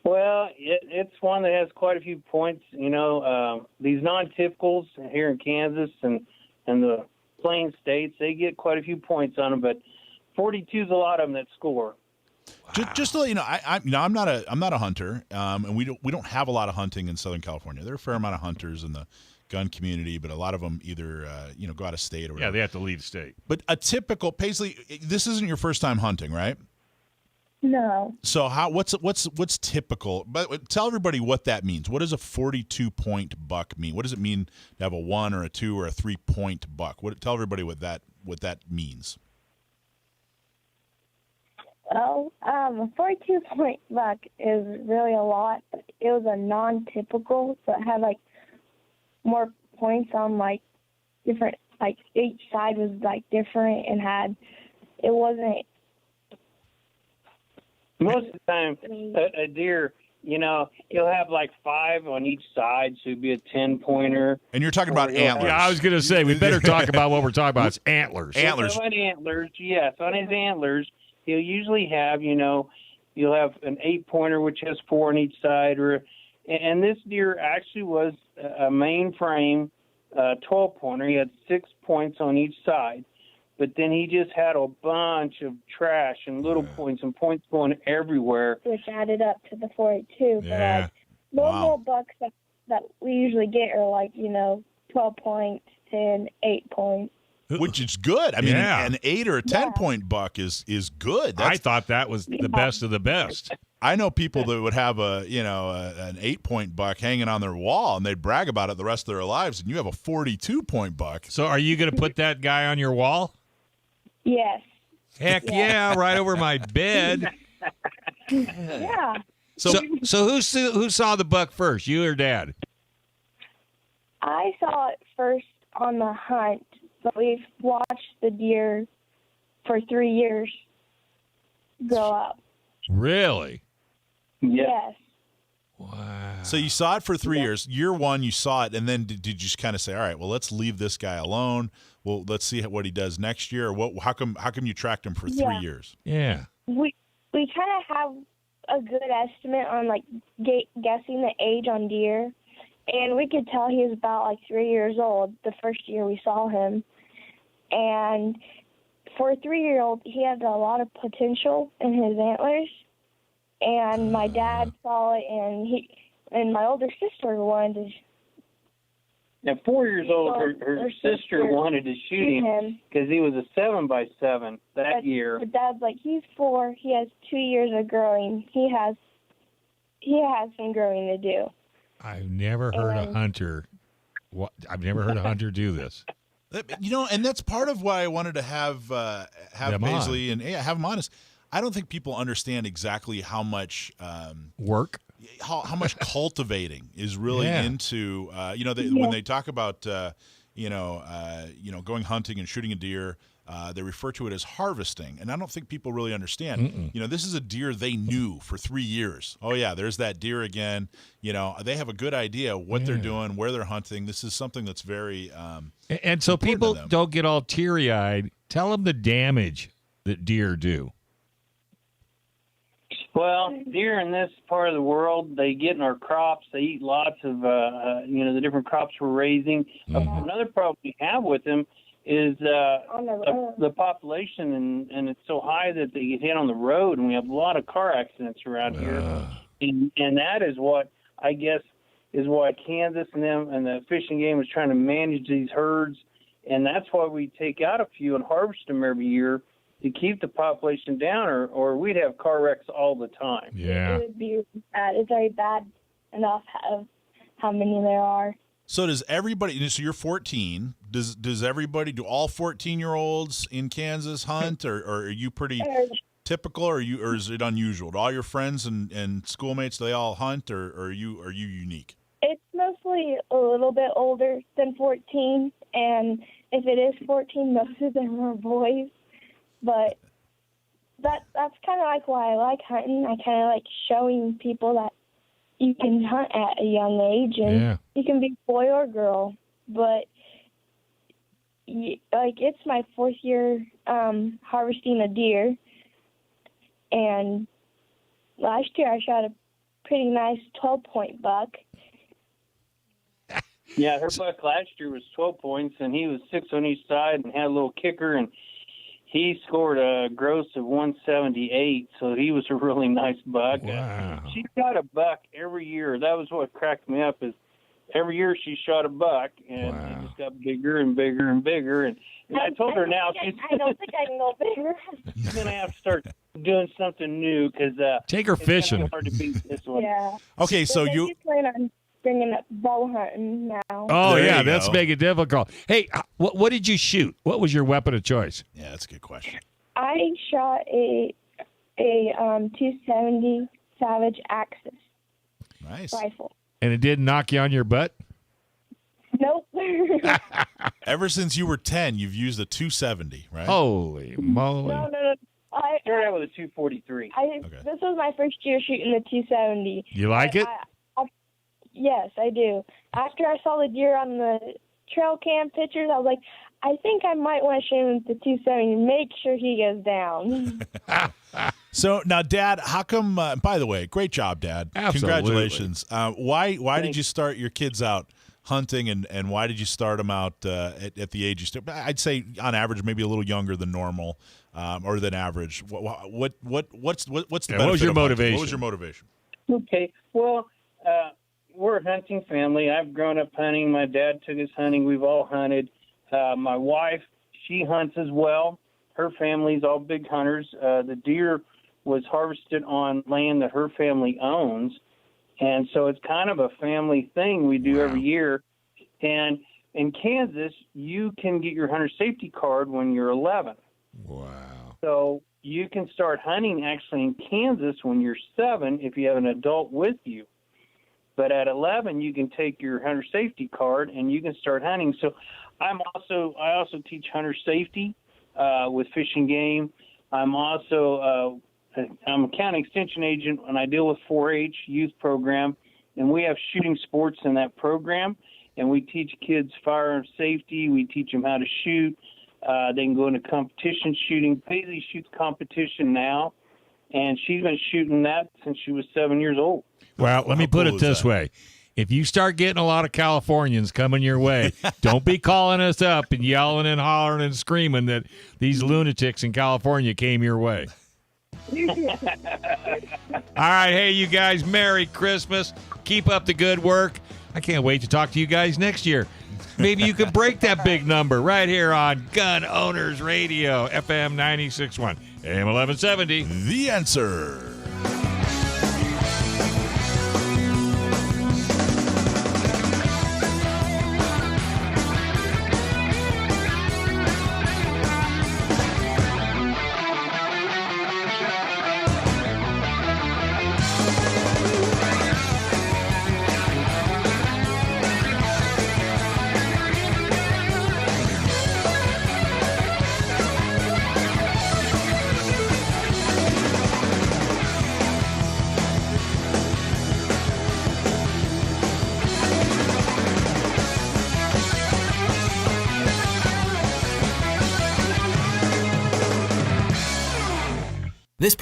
Well, it's one that has quite a few points. These non-typicals here in Kansas and the Plain States, they get quite a few points on them, but 42 is a lot of them that score. Wow. Just to let you know, I'm not a hunter, and we don't have a lot of hunting in Southern California. There are a fair amount of hunters in the gun community, but a lot of them either go out of state or whatever. Yeah, they have to leave state. But a typical Paisley, this isn't your first time hunting, right? No. So what's typical? But tell everybody what that means. What does a 42-point buck mean? What does it mean to have a 1 or a 2 or a 3-point buck? Tell everybody what that means. Well, a 42-point buck is really a lot. It was a non-typical, so it had more points on different. Each side was different and it wasn't. Most of the time, a deer, you'll have 5 on each side, so it'd be a 10-pointer. And you're talking about antlers. Yeah, I was going to say, we better talk about what we're talking about. It's antlers. Antlers. On antlers, yes. On his antlers, he'll usually have, you'll have an 8-pointer, which has 4 on each side. And this deer actually was a mainframe 12-pointer. He had 6 points on each side. But then he just had a bunch of trash and little points and points going everywhere. Which added up to the 42. Yeah. But normal bucks that we usually get are 12 points, 10, 8 points. Which is good. I mean, Yeah. an 8 or a 10-point buck is good. I thought that was the best of the best. I know people that would have an 8-point buck hanging on their wall, and they'd brag about it the rest of their lives. And you have a 42-point buck. So are you going to put that guy on your wall? Yes. Heck yeah, right over my bed. Yeah. So who saw the buck first, you or Dad? I saw it first on the hunt, but we've watched the deer for 3 years grow up. Really? Yes. Wow. So you saw it for 3 years. Year 1, you saw it, and then did you just kind of say, all right, well, let's leave this guy alone. Well, let's see what he does next year. Or how come you tracked him for 3 years? Yeah. We kind of have a good estimate on guessing the age on deer, and we could tell he was about 3 years old the first year we saw him. And for a 3-year-old, he has a lot of potential in his antlers. And my dad saw it, and my older sister wanted to. At 4 years old, her sister wanted to shoot him because he was a 7x7 that year. But Dad's he's 4. He has 2 years of growing. He has some growing to do. I've never heard a hunter. I've never heard a hunter do this. And that's part of why I wanted to have Paisley and have him on. I don't think people understand exactly how much work. how much cultivating is really into when they talk about going hunting and shooting a deer. They refer to it as harvesting, and I don't think people really understand. This is a deer they knew for 3 years. Oh yeah, there's that deer again. They have a good idea what they're doing, where they're hunting. This is something that's very and so people don't get all teary-eyed. Tell them the damage that deer do. Well, deer in this part of the world, they get in our crops. They eat lots of the different crops we're raising. Another problem we have with them is the population, and it's so high that they get hit on the road, and we have a lot of car accidents around here. And that is what I guess is why Kansas and the fishing game is trying to manage these herds, and that's why we take out a few and harvest them every year to keep the population down, or we'd have car wrecks all the time. Yeah, it would be bad. It's very bad enough of how many there are. So does everybody? So you're 14. Does everybody? Do all 14-year-olds in Kansas hunt, or are you pretty typical, or is it unusual? Do all your friends and schoolmates, do they all hunt, or are you unique? It's mostly a little bit older than 14, and if it is 14, most of them are boys. But that's kind of like why I like hunting. I kind of like showing people that you can hunt at a young age, and you can be boy or girl. But it's my 4th year harvesting a deer, and last year I shot a pretty nice 12-point buck. Yeah, her buck last year was 12 points, and he was 6 on each side and had a little kicker, and he scored a gross of 178, so he was a really nice buck. Wow. She shot a buck every year. That was what cracked me up, is every year she shot a buck, and it just got bigger and bigger and bigger. And I told her now I don't think I can go bigger. she's going to have to start doing something new, because take her fishing. Hard to beat this one. Yeah. Okay, so you plan on bringing up bow hunting now. Oh, yeah, let's make it difficult. Hey, what did you shoot? What was your weapon of choice? Yeah, that's a good question. I shot a 270 Savage Axis rifle. And it didn't knock you on your butt? Nope. Ever since you were 10, you've used a 270, right? Holy moly. No. I started out with a 243. This was my first year shooting the 270. You like it? Yes, I do. After I saw the deer on the trail cam pictures, I was like, I think I might want to shoot him with the 270 and make sure he goes down. So now, Dad, how come? By the way, great job, Dad. Absolutely. Congratulations. Why did you start your kids out hunting, and why did you start them out at the age you started? I'd say on average, maybe a little younger than normal, or than average. What's the benefit? What was your motivation? What was your motivation? Okay, well, we're a hunting family. I've grown up hunting. My dad took us hunting. We've all hunted. My wife, she hunts as well. Her family's all big hunters. The deer was harvested on land that her family owns, and so it's kind of a family thing we do every year. And in Kansas, you can get your hunter safety card when you're 11. Wow. So you can start hunting actually in Kansas when you're 7 if you have an adult with you. But at 11, you can take your hunter safety card and you can start hunting. So I also teach hunter safety with Fish and Game. I'm also I'm a county extension agent, and I deal with 4-H youth program, and we have shooting sports in that program, and we teach kids firearm safety. We teach them how to shoot. They can go into competition shooting. Paisley shoots competition now, and she's been shooting that since she was 7 years old. Well, let me put it this way. If you start getting a lot of Californians coming your way, don't be calling us up and yelling and hollering and screaming that these lunatics in California came your way. All right, hey, you guys, Merry Christmas. Keep up the good work. I can't wait to talk to you guys next year. Maybe you could break that big number right here on Gun Owners Radio, FM 96.1, AM 1170. The Answer. This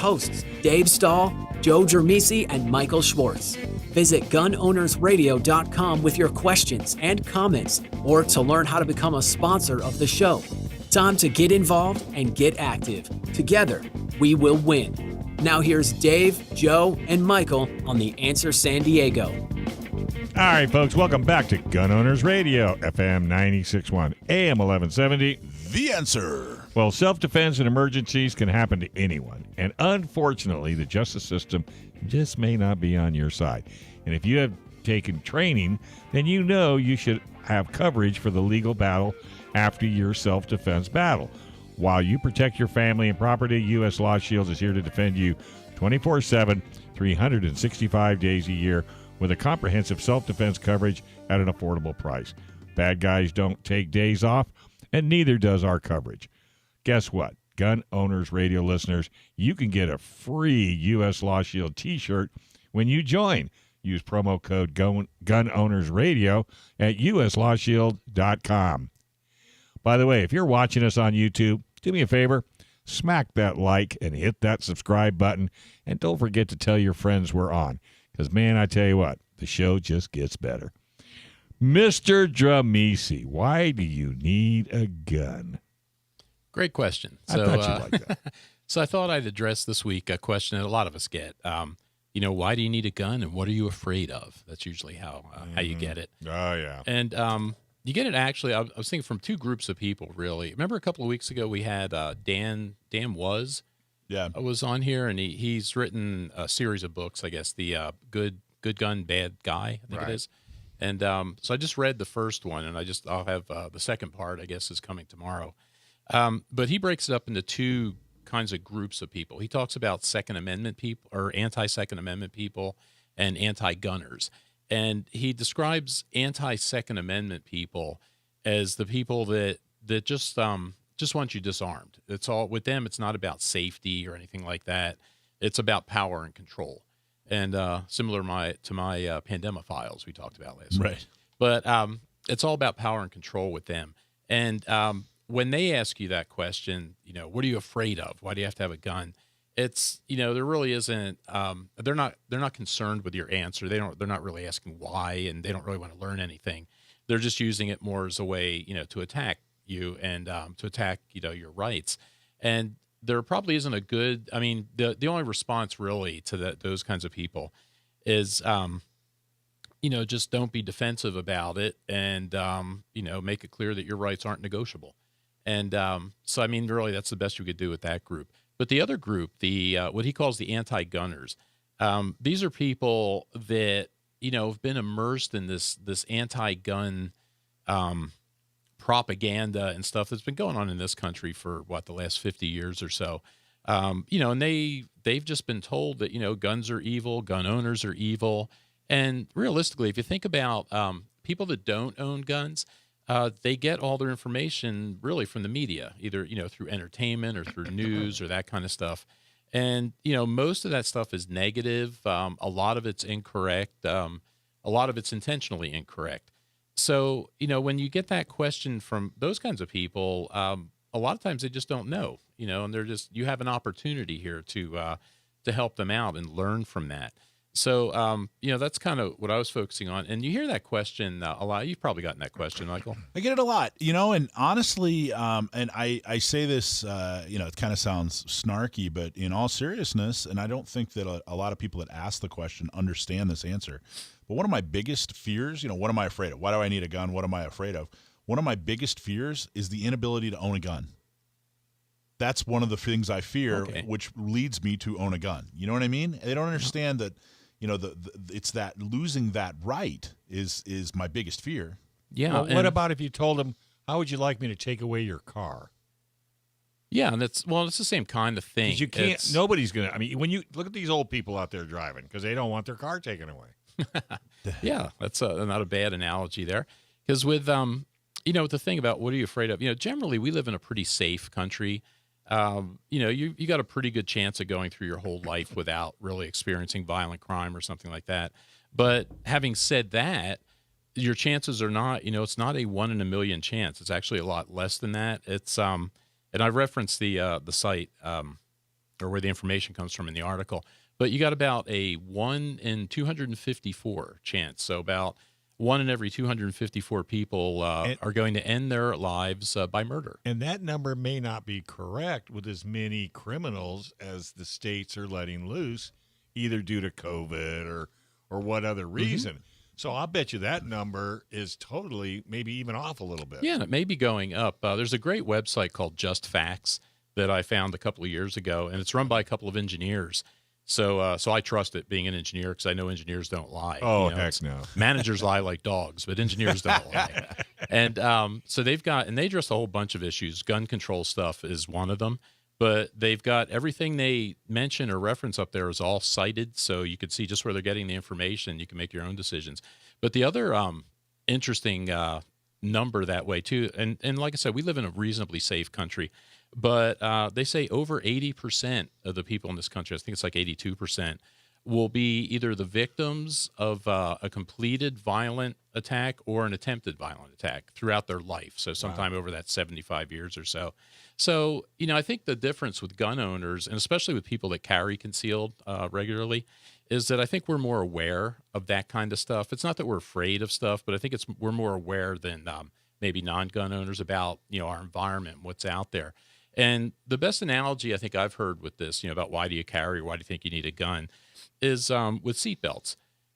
hosts, Dave Stahl, Joe Drammissi, and Michael Schwartz. Visit gunownersradio.com with your questions and comments, or to learn how to become a sponsor of the show. Time to get involved and get active. Together, we will win. Now here's Dave, Joe, and Michael on The Answer San Diego. All right, folks, welcome back to Gun Owners Radio, FM 96.1, AM 1170. The Answer. Well, self-defense and emergencies can happen to anyone, and unfortunately, the justice system just may not be on your side. And if you have taken training, then you know you should have coverage for the legal battle after your self-defense battle. While you protect your family and property, U.S. Law Shield is here to defend you 24/7, 365 days a year with a comprehensive self-defense coverage at an affordable price. Bad guys don't take days off, and neither does our coverage. Guess what? Gun Owners Radio listeners, you can get a free U.S. Law Shield t-shirt when you join. Use promo code Gun Owners Radio at uslawshield.com. By the way, if you're watching us on YouTube, do me a favor, smack that like and hit that subscribe button, and don't forget to tell your friends we're on. Because, man, I tell you what, the show just gets better. Mr. Drammissi, why do you need a gun? Great question. I thought you'd like that. So I thought I'd address this week a question that a lot of us get. Why do you need a gun, and what are you afraid of? That's usually how you get it. Oh, yeah. And you get it actually, I was thinking from two groups of people, really. Remember a couple of weeks ago we had Dan was on here, and he's written a series of books, I guess, the Good Gun, Bad Guy, I think it is. And so I just read the first one, and I'll have the second part, I guess, is coming tomorrow. But he breaks it up into two kinds of groups of people. He talks about Second Amendment people, or anti-Second Amendment people, and anti-gunners. And he describes anti-Second Amendment people as the people that just want you disarmed. It's all with them. It's not about safety or anything like that. It's about power and control. And similar to my pandemic files we talked about last week. But it's all about power and control with them. And when they ask you that question, what are you afraid of? Why do you have to have a gun? It's, there really isn't, they're not concerned with your answer. They're not really asking why, and they don't really want to learn anything. They're just using it more as a way, to attack you and to attack, your rights. And there probably isn't a good, the only response really to those kinds of people is, just don't be defensive about it and, make it clear that your rights aren't negotiable. And so, really, that's the best you could do with that group. But the other group, the what he calls the anti-gunners, these are people that, have been immersed in this anti-gun propaganda and stuff that's been going on in this country for, the last 50 years or so. And they've just been told that, guns are evil, gun owners are evil. And realistically, if you think about people that don't own guns, they get all their information really from the media, either, through entertainment or through news or that kind of stuff. And, most of that stuff is negative. A lot of it's incorrect. A lot of it's intentionally incorrect. So, when you get that question from those kinds of people, a lot of times they just don't know, and you have an opportunity here to help them out and learn from that. So, that's kind of what I was focusing on. And you hear that question a lot. You've probably gotten that question, Michael. I get it a lot, and honestly, and I say this, it kind of sounds snarky, but in all seriousness, and I don't think that a lot of people that ask the question understand this answer. But one of my biggest fears, what am I afraid of? Why do I need a gun? What am I afraid of? One of my biggest fears is the inability to own a gun. That's one of the things I fear, which leads me to own a gun. You know what I mean? They don't understand that. It's that losing that right is my biggest fear. Yeah. Well, what about if you told them, how would you like me to take away your car? Yeah, and it's the same kind of thing. You can't. Nobody's gonna. When you look at these old people out there driving because they don't want their car taken away. Yeah, that's not a bad analogy there. Because with the thing about what are you afraid of? Generally we live in a pretty safe country. You got a pretty good chance of going through your whole life without really experiencing violent crime or something like that. But having said that, your chances are not, it's not a 1 in a million chance. It's actually a lot less than that. It's and I referenced the site or or where the information comes from in the article. But you got about a 1 in 254 chance. So about 1 in every 254 people are going to end their lives by murder. And that number may not be correct with as many criminals as the states are letting loose, either due to COVID or what other reason. So I'll bet you that number is totally maybe even off a little bit. Yeah, and it may be going up. There's a great website called Just Facts that I found a couple of years ago, and it's run by a couple of engineers. So I trust it, being an engineer, because I know engineers don't lie. Oh, heck no. Managers lie like dogs, but engineers don't lie. And so they address a whole bunch of issues. Gun control stuff is one of them. But they've got everything they mention or reference up there is all cited, so you can see just where they're getting the information. You can make your own decisions. But the other interesting number that way, too, and like I said, we live in a reasonably safe country, but they say over 80% of the people in this country, I think it's like 82%, will be either the victims of a completed violent attack or an attempted violent attack throughout their life. So sometime over that 75 years or so. So, I think the difference with gun owners, and especially with people that carry concealed regularly, is that I think we're more aware of that kind of stuff. It's not that we're afraid of stuff, but I think we're more aware than maybe non-gun owners about, our environment, what's out there. And the best analogy I think I've heard with this, about why do you carry or why do you think you need a gun, is with seatbelts.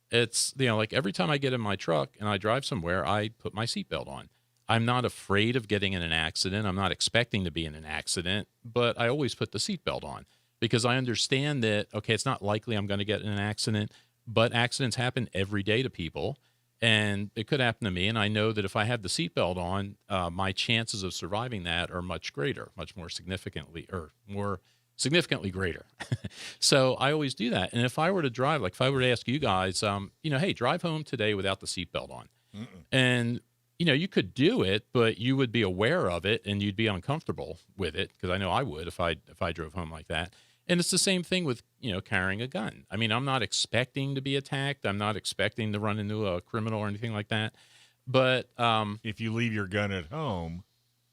It's, like every time I get in my truck and I drive somewhere, I put my seatbelt on. I'm not afraid of getting in an accident. I'm not expecting to be in an accident, but I always put the seatbelt on because I understand that, okay, it's not likely I'm going to get in an accident, but accidents happen every day to people, and it could happen to me. And I know that if I have the seatbelt on, my chances of surviving that are much greater, much more significantly greater. So I always do that. And if I were to drive, like if I were to ask you guys, hey, drive home today without the seatbelt on. And, you could do it, but you would be aware of it and you'd be uncomfortable with it, because I know I would if I drove home like that. And it's the same thing with, carrying a gun. I mean, I'm not expecting to be attacked. I'm not expecting to run into a criminal or anything like that. But if you leave your gun at home,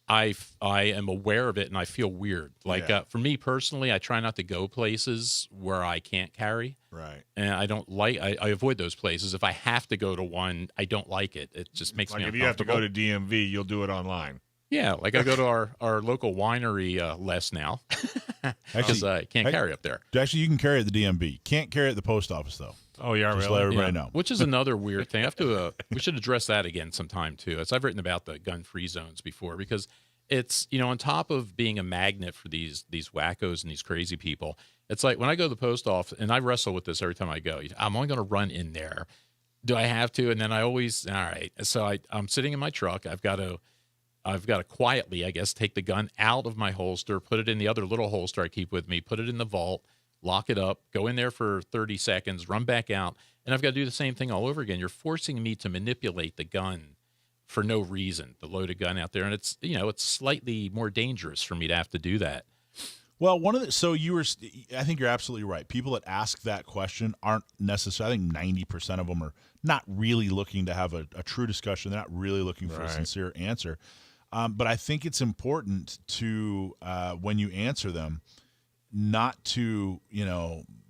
I am aware of it and I feel weird. Like for me personally, I try not to go places where I can't carry. Right. And I don't like, I avoid those places. If I have to go to one, I don't like it. It just makes me if uncomfortable. you have to go to DMV, you'll do it online. Yeah. Like I go to our local winery less now because I can't carry up there. Actually, you can carry at the DMV. Can't carry at the post office, though. Oh, yeah, just let everybody know. Which is another weird thing. I have to. We should address that again sometime too. As I've written about the gun-free zones before, because it's on top of being a magnet for these wackos and these crazy people. It's like when I go to the post office, and I wrestle with this every time I go. I'm only going to run in there. Do I have to? And then I always, all right. So I'm sitting in my truck. I've got to quietly, I guess, take the gun out of my holster, put it in the other little holster I keep with me, put it in the vault, lock it up, go in there for 30 seconds, run back out, and I've got to do the same thing all over again. You're forcing me to manipulate the gun for no reason, to load a gun out there, and it's it's slightly more dangerous for me to have to do that. Well, I think you're absolutely right. People that ask that question aren't necessarily, I think 90% of them are not really looking to have a true discussion. They're not really looking for a sincere answer. But I think it's important to, when you answer them, not to,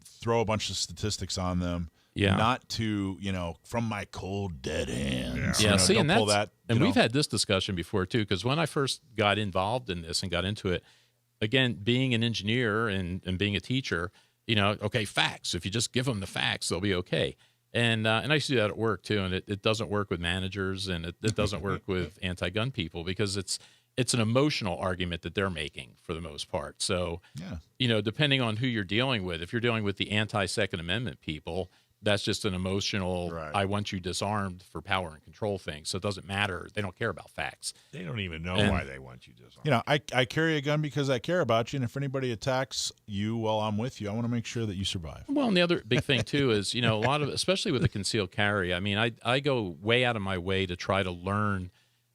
throw a bunch of statistics on them. Yeah. Not to, from my cold, dead hands. Yeah, see, and pull that. And we've had this discussion before, too, because when I first got involved in this and got into it, again, being an engineer and being a teacher, okay, facts. If you just give them the facts, they'll be okay. And I used to do that at work, too, and it doesn't work with managers, and it doesn't work with anti-gun people, because it's an emotional argument that they're making for the most part. So, depending on who you're dealing with, if you're dealing with the anti-Second Amendment people, that's just an emotional, I want you disarmed for power and control thing. So it doesn't matter. They don't care about facts. They don't even know why they want you disarmed. I carry a gun because I care about you, and if anybody attacks you while I'm with you, I want to make sure that you survive. Well, and the other big thing, too, is, a lot of, especially with the concealed carry, I mean, I go way out of my way to try to learn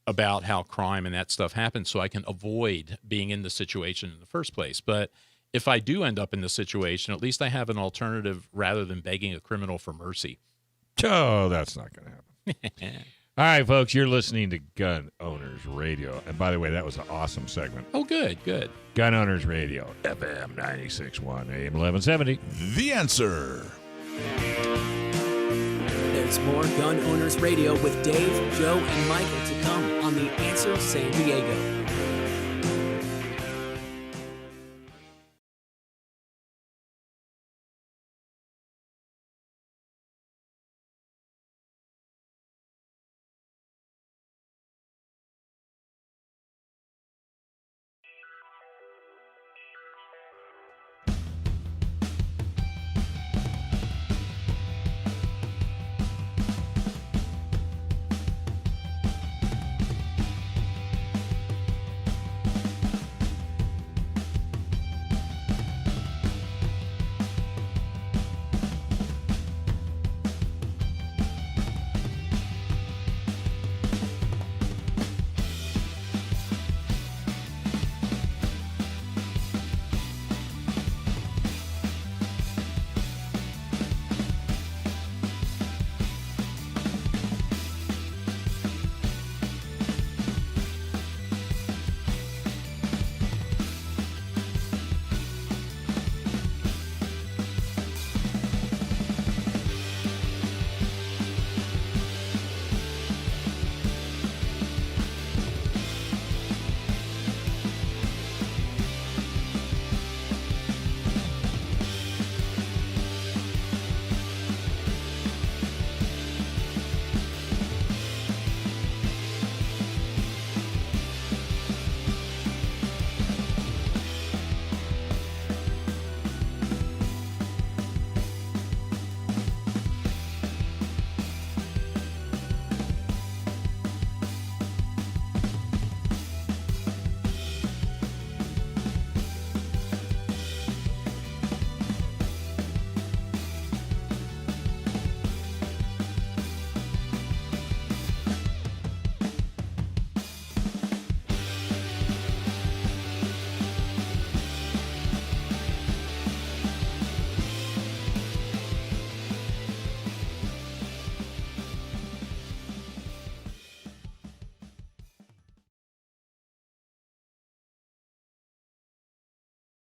about how crime and that stuff happens so I can avoid being in the situation in the first place. But if I do end up in the situation, at least I have an alternative rather than begging a criminal for mercy. Oh, that's not going to happen. All right, folks, you're listening to Gun Owners Radio. And by the way, that was an awesome segment. Oh, good. Gun Owners Radio, FM 96.1, AM 1170. The Answer. There's more Gun Owners Radio with Dave, Joe, and Michael to come on The Answer San Diego.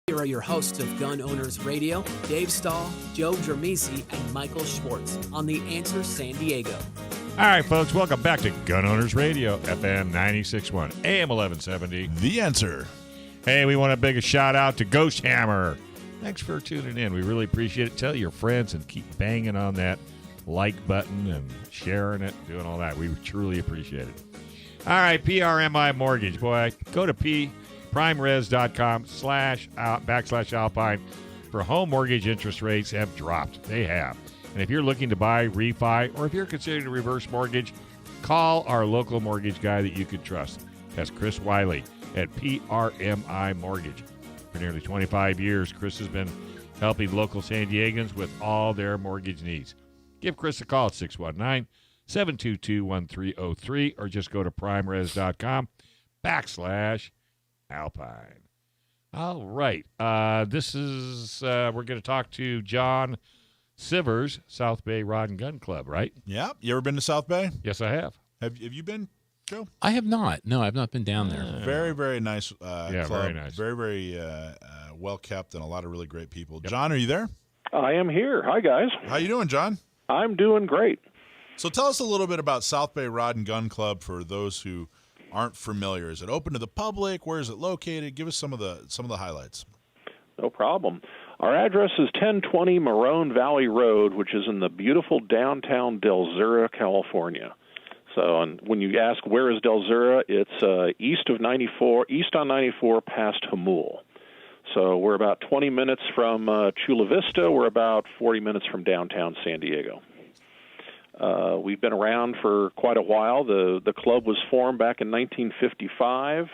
Here are your hosts of Gun Owners Radio, Dave Stahl, Joe Drammissi, and Michael Schwartz on The Answer San Diego. All right, folks, welcome back to Gun Owners Radio, FM 96.1, AM 1170. The Answer. Hey, we want to big a shout out to Ghost Hammer. Thanks for tuning in. We really appreciate it. Tell your friends and keep banging on that like button and sharing it, doing all that. We truly appreciate it. All right, PRMI Mortgage. Boy, go to primeres.com/Alpine for home mortgage interest rates have dropped. They have. And if you're looking to buy, refi, or if you're considering a reverse mortgage, call our local mortgage guy that you can trust. That's Chris Wiley at PRMI Mortgage. For nearly 25 years, Chris has been helping local San Diegans with all their mortgage needs. Give Chris a call at 619-722-1303 or just go to primeres.com/Alpine. All right. This is, we're going to talk to John Sivers, Southbay Rod Gun Club, right? Yeah. You ever been to South Bay? Yes, I have. Have you been, Joe? I have not. No, I've not been down there. Very, very nice yeah, club. very nice. Very, very well kept and a lot of really great people. Yep. John, are you there? I am here. Hi, guys. How you doing, John? I'm doing great. So tell us a little bit about Southbay Rod and Gun Club for those who aren't familiar. Is it open to the public? Where is it located? Give us some of the highlights. No problem. Our address is 1020 Marone Valley Road, which is in the beautiful downtown Del Zura, California. So when you ask where is Del Zura, it's east on 94 past Jamul. So we're about 20 minutes from Chula Vista. We're about 40 minutes from downtown San Diego. We've been around for quite a while. The club was formed back in 1955.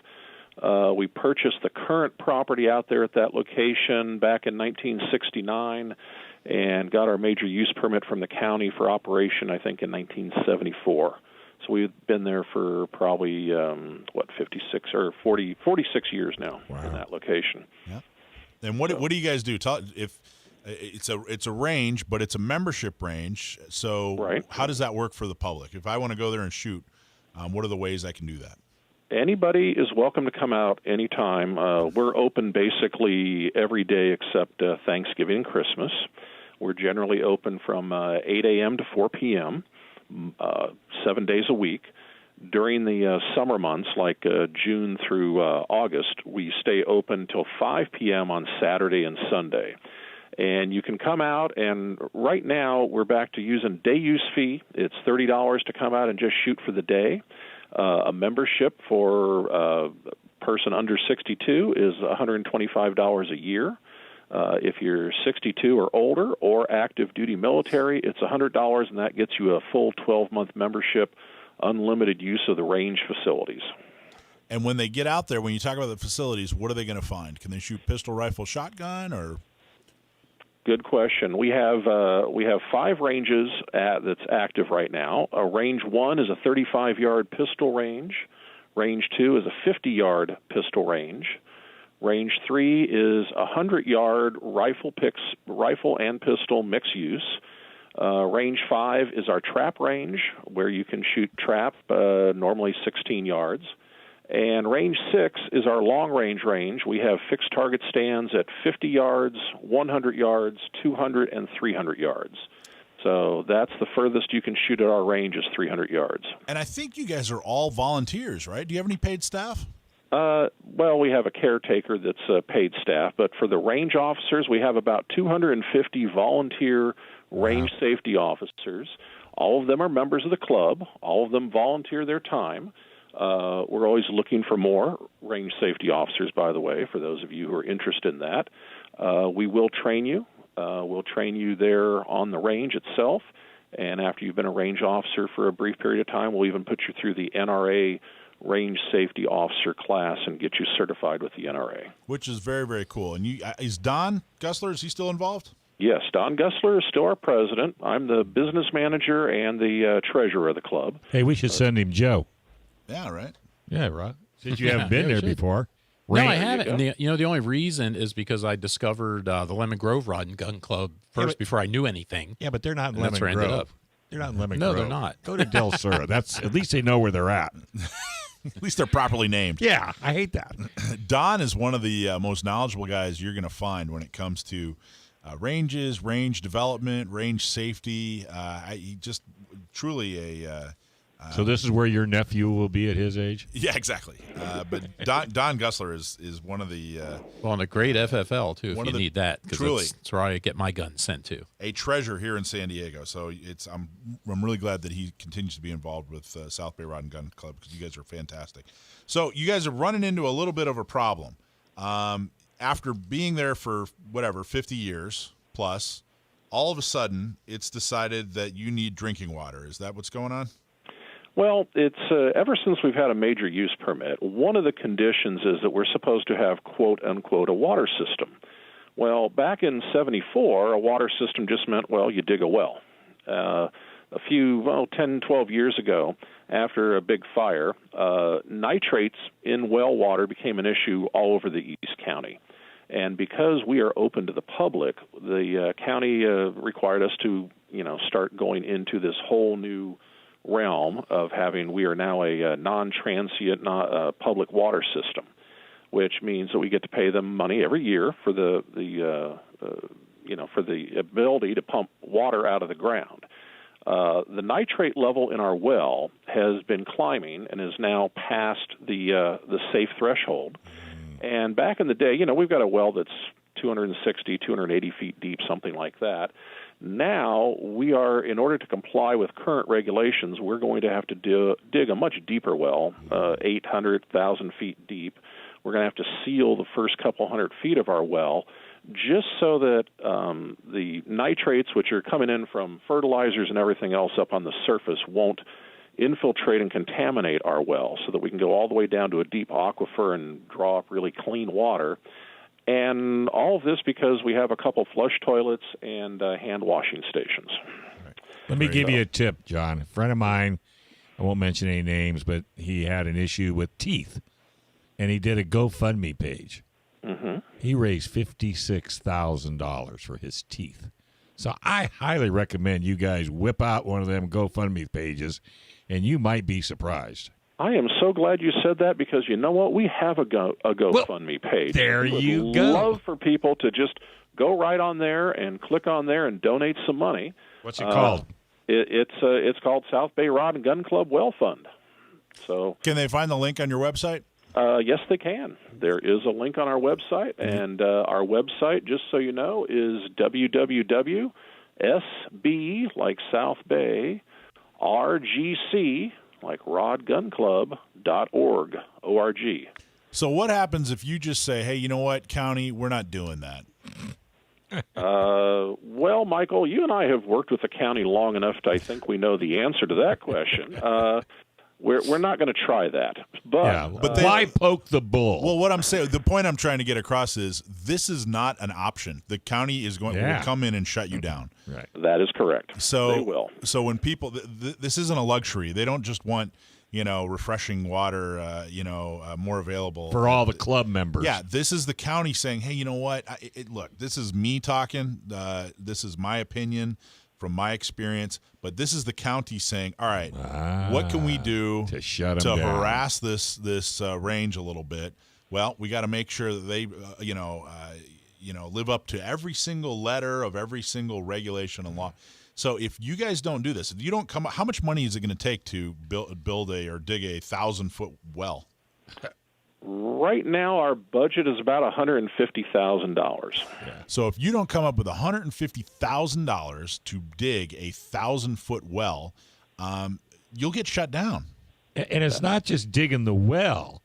We purchased the current property out there at that location back in 1969 and got our major use permit from the county for operation, I think, in 1974. So we've been there for probably, 46 or 46 years now in that location. Yeah. And what do you guys do? It's a range, but it's a membership range. So how does that work for the public? If I want to go there and shoot, what are the ways I can do that? Anybody is welcome to come out anytime. We're open basically every day except Thanksgiving and Christmas. We're generally open from 8 a.m. to 4 p.m., 7 days a week. During the summer months, like June through August, we stay open till 5 p.m. on Saturday and Sunday. And you can come out, and right now we're back to using day use fee. It's $30 to come out and just shoot for the day. A membership for a person under 62 is $125 a year. If you're 62 or older or active duty military, it's $100, and that gets you a full 12-month membership, unlimited use of the range facilities. And when they get out there, when you talk about the facilities, what are they going to find? Can they shoot pistol, rifle, shotgun, or? Good question. We have 5 ranges that's active right now. Range 1 is a 35-yard pistol range. Range 2 is a 50-yard pistol range. Range 3 is a 100-yard rifle and pistol mixed use. Range 5 is our trap range, where you can shoot trap, normally 16 yards. And range 6 is our long-range range. We have fixed target stands at 50 yards, 100 yards, 200, and 300 yards. So that's the furthest you can shoot at our range is 300 yards. And I think you guys are all volunteers, right? Do you have any paid staff? Well, we have a caretaker that's paid staff, but for the range officers, we have about 250 volunteer range safety officers. All of them are members of the club. All of them volunteer their time. We're always looking for more range safety officers, by the way, for those of you who are interested in that. We will train you. We'll train you there on the range itself, and after you've been a range officer for a brief period of time, we'll even put you through the NRA range safety officer class and get you certified with the NRA. Which is very, very cool. And is Don Gussler, is he still involved? Yes, Don Gussler is still our president. I'm the business manager and the treasurer of the club. Hey, we should send him Joe. Yeah, right. Yeah, right. Since you haven't been there before. No, I haven't. And the only reason is because I discovered the Lemon Grove Rod and Gun Club first before I knew anything. Yeah, but they're not in Lemon Lemon Grove. Grove. They're not in Lemon No, Grove. they're not. Go to Del Sur. At least they know where they're at. At least they're properly named. Yeah, I hate that. Don is one of the most knowledgeable guys you're going to find when it comes to ranges, range development, range safety. He just truly a... so this is where your nephew will be at his age? Yeah, exactly. But Don Gussler is one of the... well, and a great FFL, too, if you need that. Truly. That's where I get my guns sent to. A treasure here in San Diego. So I'm really glad that he continues to be involved with Southbay Rod Gun Club, because you guys are fantastic. So you guys are running into a little bit of a problem. After being there for, 50 years plus, all of a sudden it's decided that you need drinking water. Is that what's going on? Well, it's ever since we've had a major use permit, one of the conditions is that we're supposed to have, quote, unquote, a water system. Well, back in 74, a water system just meant, you dig a well. A few, 10, 12 years ago, after a big fire, nitrates in well water became an issue all over the East County. And because we are open to the public, the county required us to, start going into this whole new realm of we are now a non-transient public water system, which means that we get to pay them money every year for the ability to pump water out of the ground. The nitrate level in our well has been climbing and is now past the safe threshold. And back in the day, we've got a well that's 260, 280 feet deep, something like that. Now, we are, in order to comply with current regulations, we're going to have to dig a much deeper well, 800,000 feet deep. We're going to have to seal the first couple hundred feet of our well, just so that the nitrates, which are coming in from fertilizers and everything else up on the surface, won't infiltrate and contaminate our well, so that we can go all the way down to a deep aquifer and draw up really clean water. And all of this because we have a couple flush toilets and hand-washing stations. Let me give you a tip, John. A friend of mine, I won't mention any names, but he had an issue with teeth, and he did a GoFundMe page. Mm-hmm. He raised $56,000 for his teeth. So I highly recommend you guys whip out one of them GoFundMe pages, and you might be surprised. I am so glad you said that, because you know what? We have a GoFundMe page. There you would go. Love for people to just go right on there and click on there and donate some money. What's it called? It's called Southbay Rod Gun Club Well Fund. So can they find the link on your website? Yes, they can. There is a link on our website, and our website, just so you know, is www.sb, like South Bay, RGC, like rodgunclub.org, O-R-G. So what happens if you just say, hey, you know what, county, we're not doing that? Well, Michael, you and I have worked with the county long enough to, I think, we know the answer to that question. We're not going to try that. But why poke the bull? Well, what I'm saying, the point I'm trying to get across is this is not an option. The county is going will come in and shut you down. Right. That is correct. So they will. So when people, this isn't a luxury. They don't just want refreshing water, more available for all the club members. Yeah, this is the county saying, hey, you know what? Look, this is me talking. This is my opinion from my experience, but this is the county saying, all right, what can we do to shut them down, harass this range a little bit? Well, we got to make sure that they, live up to every single letter of every single regulation and law. So if you guys don't do this, if you don't come, how much money is it going to take to build or dig a 1,000-foot well? Right now, our budget is about $150,000. Yeah. So if you don't come up with $150,000 to dig a 1,000-foot well, you'll get shut down. And it's not just digging the well.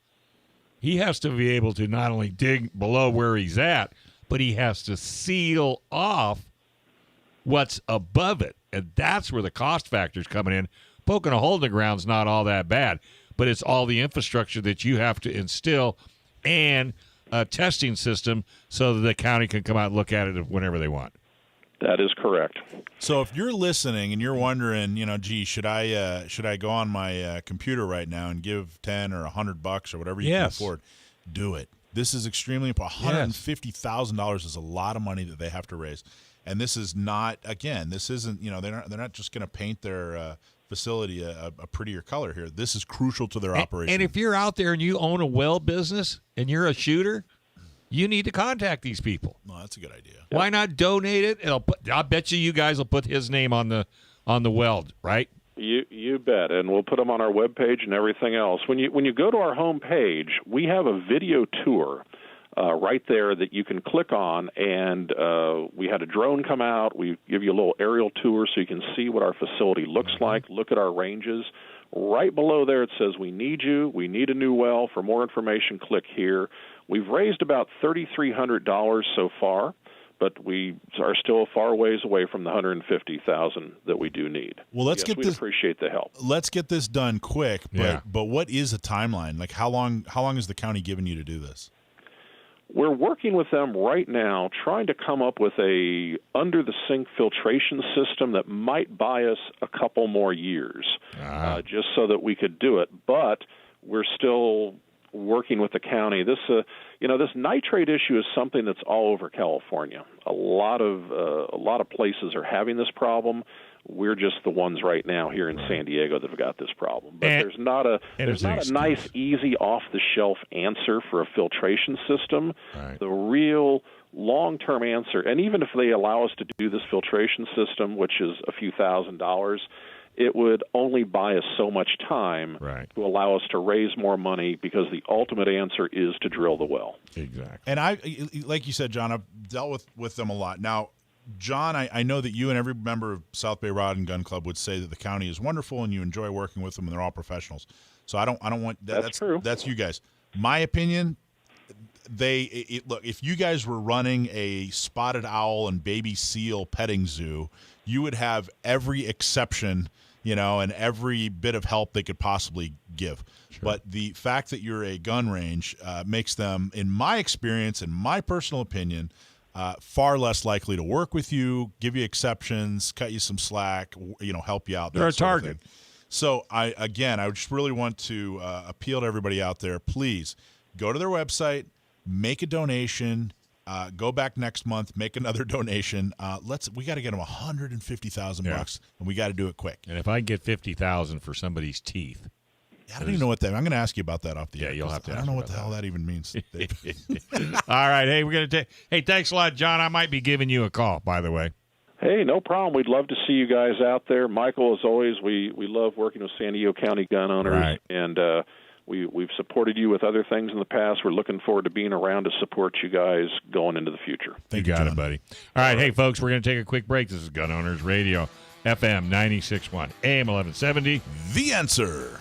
He has to be able to not only dig below where he's at, but he has to seal off what's above it. And that's where the cost factor's coming in. Poking a hole in the ground's not all that bad, but it's all the infrastructure that you have to instill and a testing system so that the county can come out and look at it whenever they want. That is correct. So if you're listening and you're wondering, gee, should I go on my computer right now and give $10 or $100 or whatever you can afford? Do it. This is extremely important. $150,000 is a lot of money that they have to raise. And this is not, again, this isn't, they're not just going to paint their facility a prettier color here. This is crucial to their operation. And if you're out there and you own a well business and you're a shooter, you need to contact these people. No, that's a good idea. Why not donate it? I'll bet you guys will put his name on the weld, right? You bet, and we'll put them on our webpage and everything else. When you go to our home page, we have a video tour right there that you can click on, and we had a drone come out. We give you a little aerial tour so you can see what our facility looks like, look at our ranges. Right below there it says, we need you, we need a new well. For more information, click here. We've raised about $3,300 so far, but we are still a far ways away from the $150,000 that we do need. Well, let's get this. Appreciate the help. Let's get this done quick. But what is a timeline? Like how long is the county giving you to do this? We're working with them right now, trying to come up with a under-the-sink filtration system that might buy us a couple more years, just so that we could do it. But we're still working with the county. This nitrate issue is something that's all over California. A lot of places are having this problem. We're just the ones right now here in San Diego that have got this problem. But there's not a nice, easy, off-the-shelf answer for a filtration system. Right. The real long-term answer, and even if they allow us to do this filtration system, which is a few $1,000s, it would only buy us so much time to allow us to raise more money, because the ultimate answer is to drill the well. Exactly. And like you said, John, I've dealt with them a lot. Now, John, I know that you and every member of Southbay Rod and Gun Club would say that the county is wonderful and you enjoy working with them and they're all professionals. So I don't want that. That's true. That's you guys. My opinion, look, if you guys were running a spotted owl and baby seal petting zoo, you would have every exception, and every bit of help they could possibly give. Sure. But the fact that you're a gun range makes them, in my experience, in my personal opinion, far less likely to work with you, give you exceptions, cut you some slack, help you out. They're a target. So I just really want to appeal to everybody out there. Please go to their website, make a donation, Go back next month, make another donation. We got to get them $150,000 bucks, and we got to do it quick. And if I get $50,000 for somebody's teeth, I don't even know what that. I'm going to ask you about that off the air. you'll have to. I don't know what the hell that even means. All right, hey, we're gonna take. Hey, thanks a lot, John. I might be giving you a call, by the way. Hey, no problem. We'd love to see you guys out there. Michael, as always, we love working with San Diego County gun owners, right. And we've supported you with other things in the past. We're looking forward to being around to support you guys going into the future. Thank you, got it, buddy. All right, hey, folks, we're going to take a quick break. This is Gun Owners Radio, FM 96.1, AM 1170. The Answer.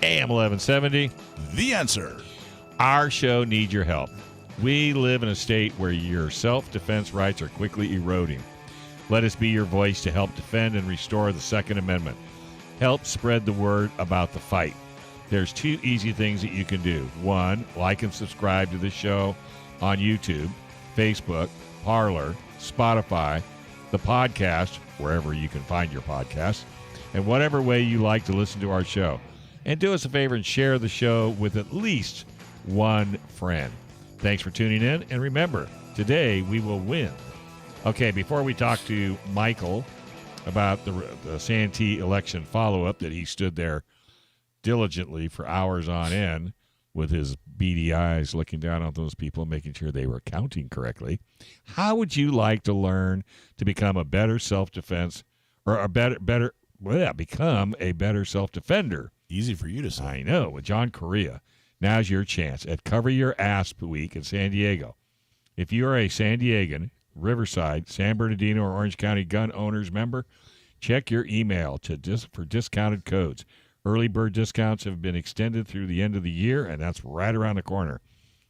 AM 1170. The Answer. Our show needs your help. We live in a state where your self-defense rights are quickly eroding. Let us be your voice to help defend and restore the Second Amendment. Help spread the word about the fight. There's two easy things that you can do. One, like and subscribe to the show on YouTube, Facebook, Parler, Spotify, the podcast, wherever you can find your podcast, and whatever way you like to listen to our show. And do us a favor and share the show with at least one friend. Thanks for tuning in. And remember, today we will win. Okay, before we talk to Michael about the Santee election follow-up that he stood there diligently for hours on end with his beady eyes looking down on those people, making sure they were counting correctly. How would you like to learn to become a better self-defense or become a better self-defender? Easy for you to say. I know. With John Correa, now's your chance at Cover Your Ass Week in San Diego. If you are a San Diegan, Riverside, San Bernardino, or Orange County gun owners member, check your email for discounted codes. Early bird discounts have been extended through the end of the year, and that's right around the corner.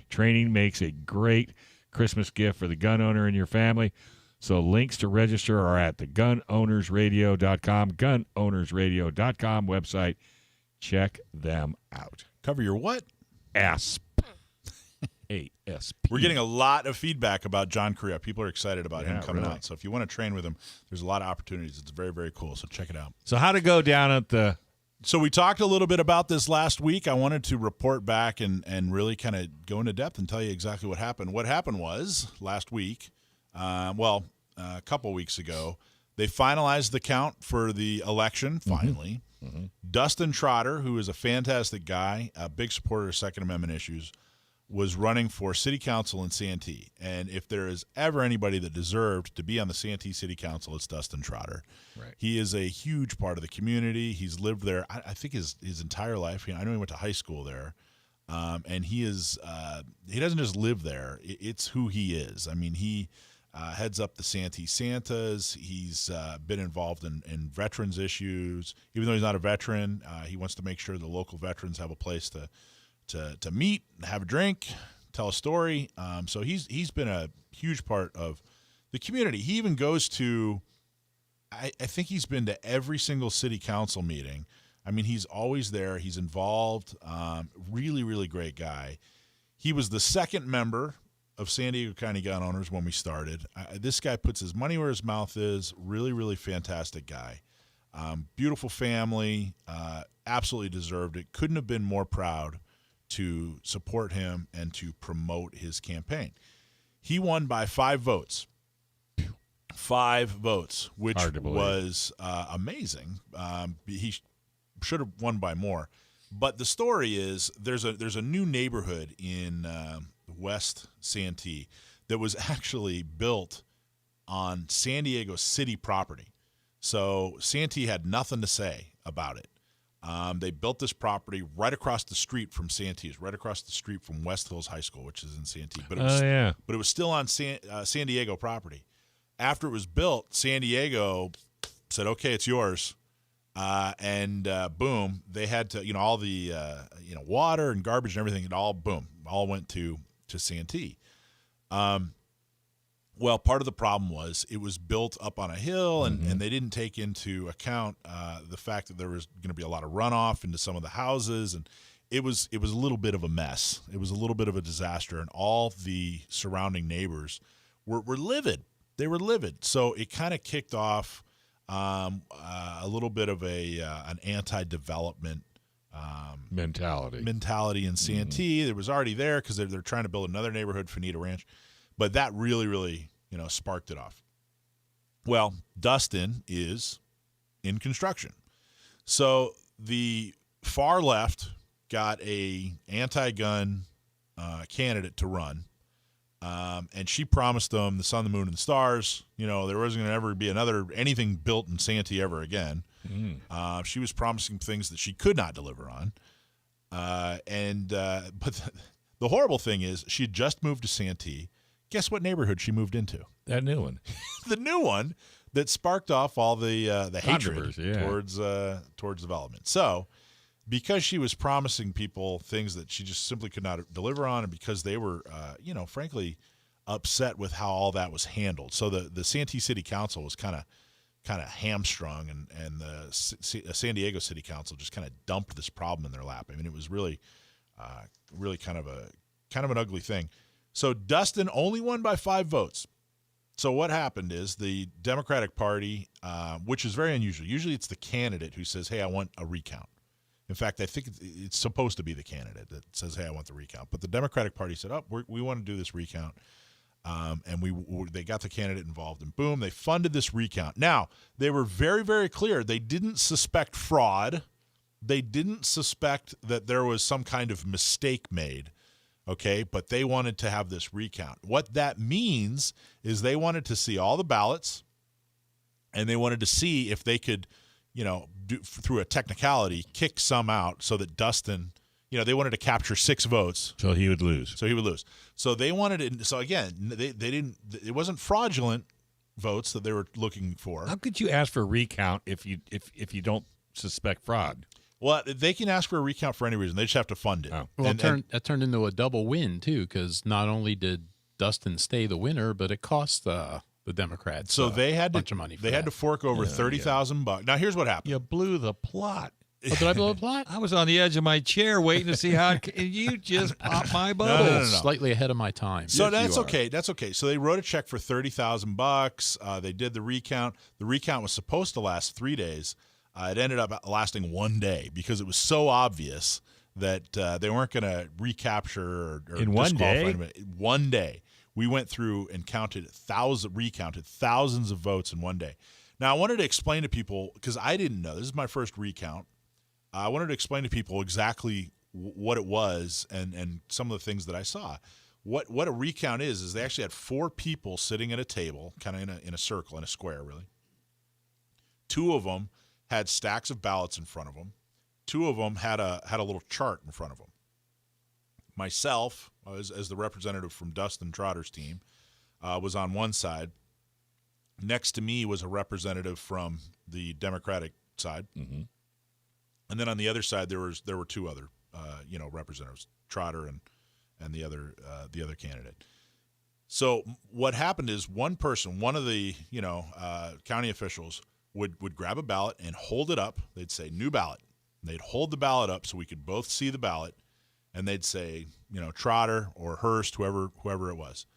Training makes a great Christmas gift for the gun owner and your family. So links to register are at the gunownersradio.com, gunownersradio.com website. Check them out. Cover your what? ASP. ASP. We're getting a lot of feedback about John Correa. People are excited about him coming out. So if you want to train with him, there's a lot of opportunities. It's very, very cool. So check it out. So how'd it go down at the... So we talked a little bit about this last week. I wanted to report back and really kind of go into depth and tell you exactly what happened. What happened was last week, a couple weeks ago, they finalized the count for the election, finally. Mm-hmm. Dustin Trotter, who is a fantastic guy, a big supporter of Second Amendment issues, was running for city council in Santee. And if there is ever anybody that deserved to be on the Santee City Council, it's Dustin Trotter. Right. He is a huge part of the community. He's lived there, I think, his entire life. I know he went to high school there. And he doesn't just live there. It's who he is. I mean, he heads up the Santee Santas. He's been involved in veterans issues. Even though he's not a veteran, he wants to make sure the local veterans have a place to meet, have a drink, tell a story. So he's been a huge part of the community. He even goes to, I think he's been to every single city council meeting. I mean, he's always there. He's involved. Really, really great guy. He was the second member of San Diego County Gun Owners when we started. This guy puts his money where his mouth is. Really, really fantastic guy. Beautiful family. Absolutely deserved it. Couldn't have been more proud to support him and to promote his campaign. He won by 5 votes. 5 votes, which was amazing. He should have won by more. But the story is there's a new neighborhood in West Santee that was actually built on San Diego City property. So Santee had nothing to say about it. They built this property right across the street from Santee's, right across the street from West Hills High School, which is in Santee. But it was still on San Diego property. After it was built, San Diego said, "Okay, it's yours." Boom, they had to, all the, water and garbage and everything, it all went to Santee. Well, part of the problem was it was built up on a hill, and they didn't take into account the fact that there was going to be a lot of runoff into some of the houses, and it was a little bit of a mess. It was a little bit of a disaster, and all the surrounding neighbors were livid. They were livid. So it kind of kicked off a little bit of an anti-development mentality in Santee. It was already there because they're trying to build another neighborhood, Fanita Ranch, but that really, really sparked it off. Well, Dustin is in construction, so the far left got a anti-gun candidate to run. And she promised them the sun, the moon, and the stars. There wasn't going to ever be anything built in Santee ever again. She was promising things that she could not deliver on. But the horrible thing is she had just moved to Santee. Guess what neighborhood she moved into? That new one. The new one that sparked off all the hatred towards development. So, because she was promising people things that she just simply could not deliver on, and because they were, frankly, upset with how all that was handled. So the Santee City Council was kind of hamstrung, and the San Diego City Council just kind of dumped this problem in their lap. I mean, it was really kind of an ugly thing. So Dustin only won by 5 votes. So what happened is the Democratic Party, which is very unusual. Usually it's the candidate who says, "Hey, I want a recount." In fact, I think it's supposed to be the candidate that says, "Hey, I want the recount." But the Democratic Party said, "Oh, we want to do this recount," and they got the candidate involved, and boom, they funded this recount. Now, they were very, very clear. They didn't suspect fraud. They didn't suspect that there was some kind of mistake made, okay? But they wanted to have this recount. What that means is they wanted to see all the ballots, and they wanted to see if they could through a technicality, kick some out so that Dustin, they wanted to capture 6 votes. So he would lose. So they wanted it. So again, they didn't, it wasn't fraudulent votes that they were looking for. How could you ask for a recount if you don't suspect fraud? Well, they can ask for a recount for any reason. They just have to fund it. Oh. Well, that turned into a double win, too, because not only did Dustin stay the winner, but it cost the Democrats they had a bunch of money. They had to fork over $30,000. Now, here's what happened. You blew the plot. Oh, did I blow the plot? I was on the edge of my chair waiting to see how you just popped my bubble. No. Slightly ahead of my time. So that's okay. That's okay. So they wrote a check for $30,000. They did the recount. The recount was supposed to last 3 days. It ended up lasting 1 day because it was so obvious that they weren't going to recapture or in 1 day. 1 day. We went through and recounted thousands of votes in one day. Now, I wanted to explain to people, because I didn't know. This is my first recount. I wanted to explain to people exactly what it was and some of the things that I saw. What a recount is they actually had 4 people sitting at a table, kind of in a circle, in a square, really. 2 of them had stacks of ballots in front of them. 2 of them had a little chart in front of them. Myself, as the representative from Dustin Trotter's team, was on one side. Next to me was a representative from the Democratic side, and then on the other side there were 2 other representatives, Trotter and the other candidate. So what happened is one of the county officials would grab a ballot and hold it up. They'd say new ballot. And they'd hold the ballot up so we could both see the ballot. And they'd say, Trotter or Hurst, whoever it was.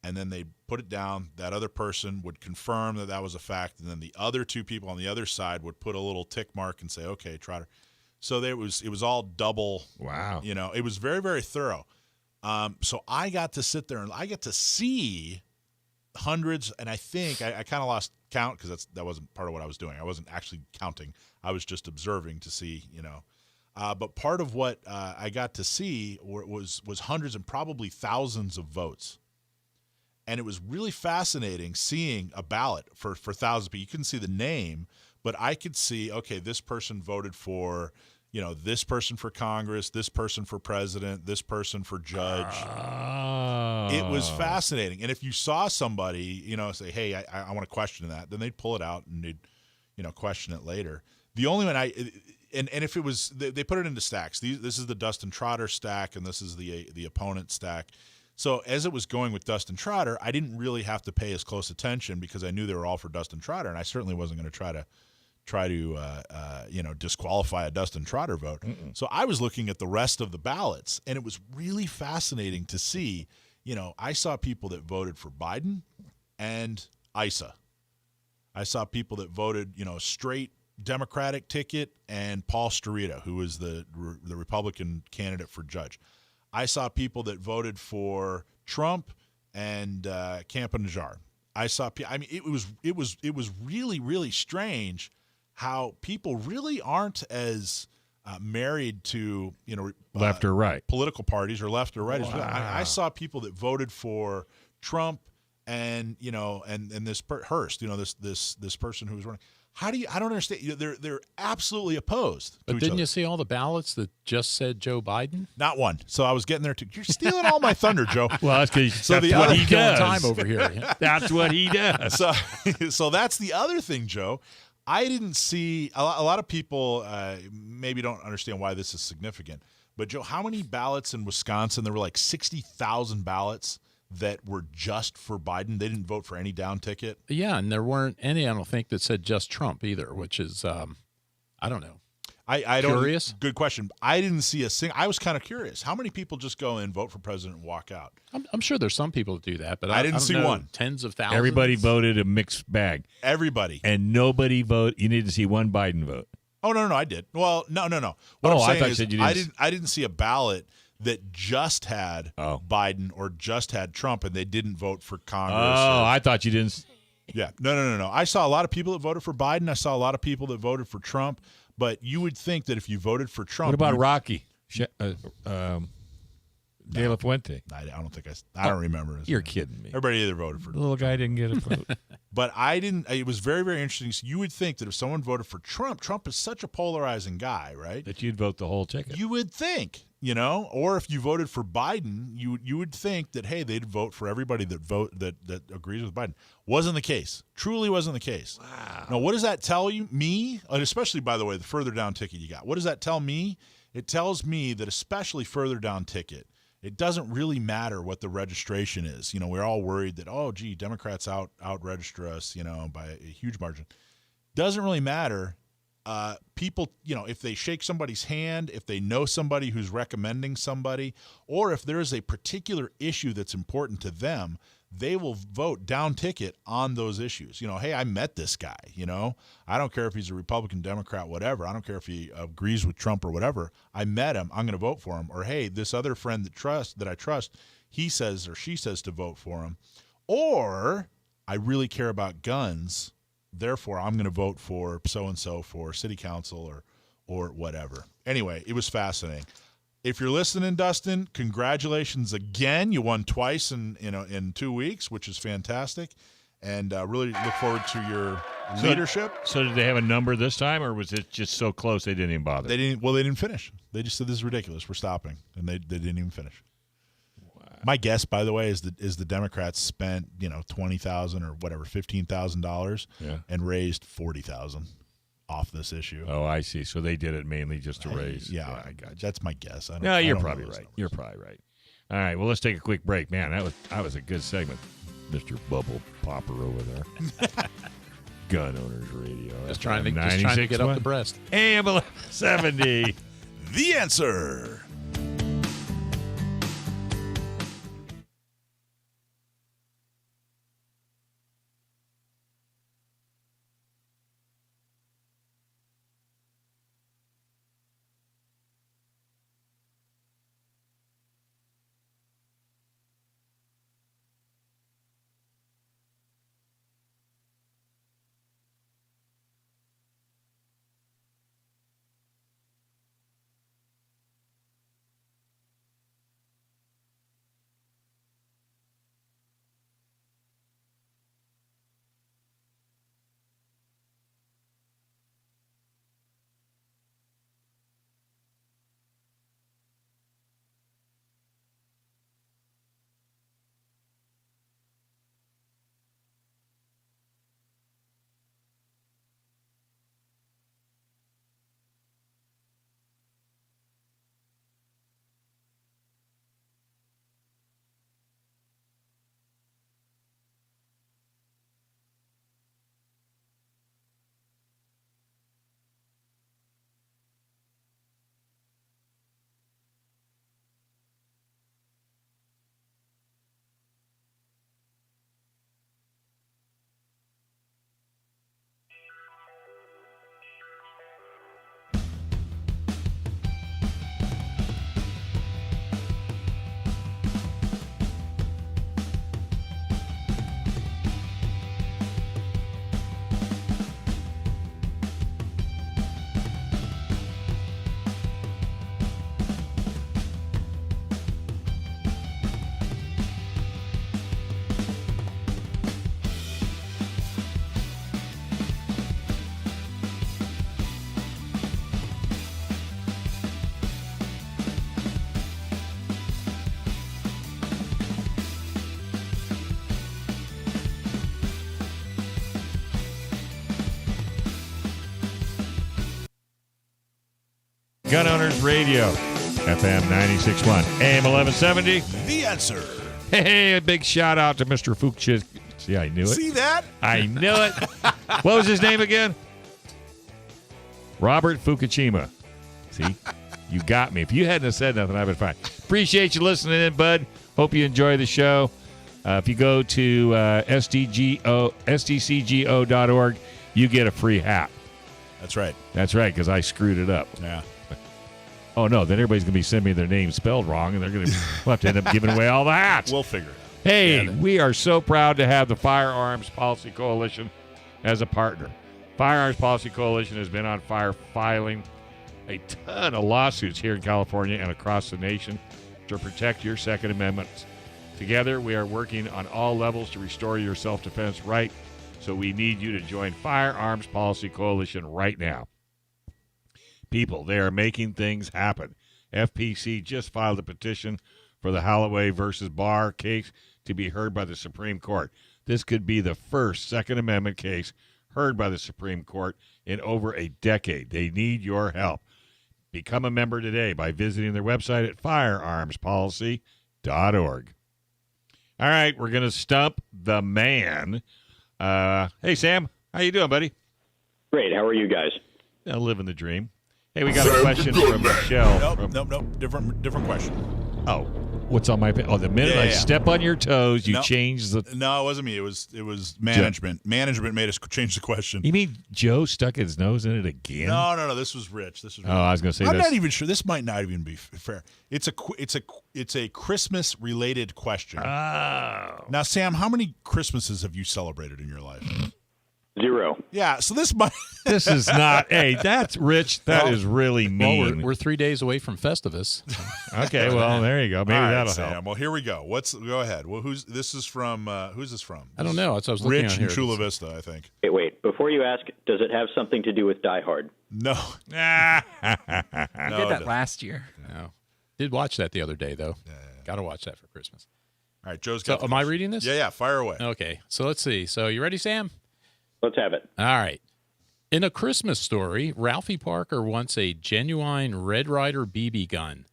And then they'd put it down. That other person would confirm that was a fact. And then the other 2 people on the other side would put a little tick mark and say, okay, Trotter. So it was all double. Wow. It was very, very thorough. So I got to sit there and I got to see hundreds. And I think I kind of lost count because that wasn't part of what I was doing. I wasn't actually counting. I was just observing to see, But part of what I got to see was hundreds and probably thousands of votes. And it was really fascinating seeing a ballot for thousands of people. You couldn't see the name, but I could see, okay, this person voted for, this person for Congress, this person for president, this person for judge. Oh. It was fascinating. And if you saw somebody, say, hey, I want to question that, then they'd pull it out and they'd, question it later. The only one and if it was, they put it into stacks. This is the Dustin Trotter stack, and this is the opponent stack. So as it was going with Dustin Trotter, I didn't really have to pay as close attention because I knew they were all for Dustin Trotter, and I certainly wasn't going to try to disqualify a Dustin Trotter vote. Mm-mm. So I was looking at the rest of the ballots, and it was really fascinating to see. I saw people that voted for Biden and Issa. I saw people that voted, straight Democratic ticket, and Paul Starita, who was the Republican candidate for judge. I saw people that voted for Trump and Camp-Najjar. I saw. It was really, really strange how people really aren't as married to left or right political parties or left or right. Wow. I saw people that voted for Trump and this Hurst, this person who was running. I don't understand. They're absolutely opposed. But didn't you see all the ballots that just said Joe Biden? Not one. So I was getting there too. You're stealing all my thunder, Joe. Well, that's because that's what he does. Time over here. That's what he does. So that's the other thing, Joe. I didn't see a lot of people maybe don't understand why this is significant. But Joe, how many ballots in Wisconsin? There were like 60,000 ballots that were just for Biden. They didn't vote for any down ticket. Yeah, and there weren't any, I don't think, that said just Trump either, which is, I don't know. I don't. Curious? Good question. I didn't see a single. I was kind of curious. How many people just go and vote for president and walk out? I'm sure there's some people that do that, but I didn't see one. Tens of thousands. Everybody voted a mixed bag. Everybody. And nobody voted. You need to see one Biden vote. Oh, no, I did. Well, no. What I'm saying I thought is you said you didn't. I didn't see a ballot that just had Biden or just had Trump, and they didn't vote for Congress. Oh, I thought you didn't. Yeah, no. I saw a lot of people that voted for Biden. I saw a lot of people that voted for Trump. But you would think that if you voted for Trump, what about Rocky De La Fuente? I don't think I don't remember. You're kidding me. Everybody either voted for the little guy didn't get a vote. But I didn't. It was very, very interesting. So you would think that if someone voted for Trump is such a polarizing guy, right? That you'd vote the whole ticket. You would think, or if you voted for Biden, you would think that, hey, they'd vote for everybody that agrees with Biden. Wasn't the case. Truly wasn't the case. Wow. Now, what does that tell me? And especially, by the way, the further down ticket you got. What does that tell me? It tells me that especially further down ticket, it doesn't really matter what the registration is. We're all worried that, oh, gee, Democrats out-register us, by a huge margin. Doesn't really matter. People, if they shake somebody's hand, if they know somebody who's recommending somebody, or if there is a particular issue that's important to them, they will vote down ticket on those issues. Hey, I met this guy. I don't care if he's a Republican, Democrat, whatever. I don't care if he agrees with Trump or whatever. I met him. I'm going to vote for him. Or, hey, this other friend that I trust, he says or she says to vote for him. Or I really care about guns, therefore I'm going to vote for so-and-so for city council or whatever. Anyway, it was fascinating. If you're listening, Dustin, congratulations again. You won twice in 2 weeks, which is fantastic, and really look forward to your leadership. So did they have a number this time, or was it just so close they didn't even bother? They didn't finish. They just said, this is ridiculous. We're stopping, and they didn't even finish. Wow. My guess, by the way, is the Democrats spent $20,000 or whatever, $15,000, and raised $40,000. Off this issue. Oh, I see. So they did it mainly just to raise. Yeah, I got you. That's my guess. You're probably right. You're probably right. All right. Well, let's take a quick break, man. That was a good segment, Mr. Bubble Popper over there. Gun Owners Radio. Just trying to get up the breast. AM 1170. The answer. Gun Owners Radio, FM 96.1, AM 1170. The answer. Hey, a big shout out to Mr. Fukushima. See, I knew it. See that? I knew it. What was his name again? Robert Fukushima. See, you got me. If you hadn't have said nothing, I'd been fine. Appreciate you listening in, bud. Hope you enjoy the show. If you go to SDCGO.org, you get a free hat. That's right. That's right, because I screwed it up. Yeah. Oh, no, then everybody's going to be sending me their name spelled wrong, and we'll have to end up giving away all the hats. We'll figure it out. Hey, we are so proud to have the Firearms Policy Coalition as a partner. Firearms Policy Coalition has been on fire filing a ton of lawsuits here in California and across the nation to protect your Second Amendment. Together, we are working on all levels to restore your self-defense right, so we need you to join Firearms Policy Coalition right now. People, they are making things happen. FPC just filed a petition for the Holloway versus Barr case to be heard by the Supreme Court. This could be the first Second Amendment case heard by the Supreme Court in over a decade. They need your help. Become a member today by visiting their website at firearmspolicy.org. All right, we're going to stump the man. Hey, Sam. How you doing, buddy? Great. How are you guys? Living the dream. Hey, we got a question from Michelle. Nope. Different question. Oh. What's on my page? Oh, the minute I step on your toes, you change the. No, it wasn't me. It was management. Joe. Management made us change the question. You mean Joe stuck his nose in it again? No. This was Rich. This was. Oh, I was going to say. I'm not even sure. This might not even be fair. It's a Christmas related question. Oh. Now, Sam, how many Christmases have you celebrated in your life? 0. Yeah, so this might. This is not. Hey, that's Rich. That is really mean. Well, we're 3 days away from Festivus. Okay, well, there you go. Maybe that'll Sam. help. Well, here we go. Go ahead. Well, who's this from? Who's this from? I don't know. That's what I was looking Rich at in here. Chula Vista, I think. Hey, wait. Before you ask, does it have something to do with Die Hard? No. I did that last year. No. Did watch that the other day, though. Got to watch that for Christmas. All right, Joe's So got. am I reading this? Yeah. Fire away. Okay. So let's see. So you ready, Sam? Let's have it. All right. In a Christmas story, Ralphie Parker wants a genuine Red Ryder BB gun.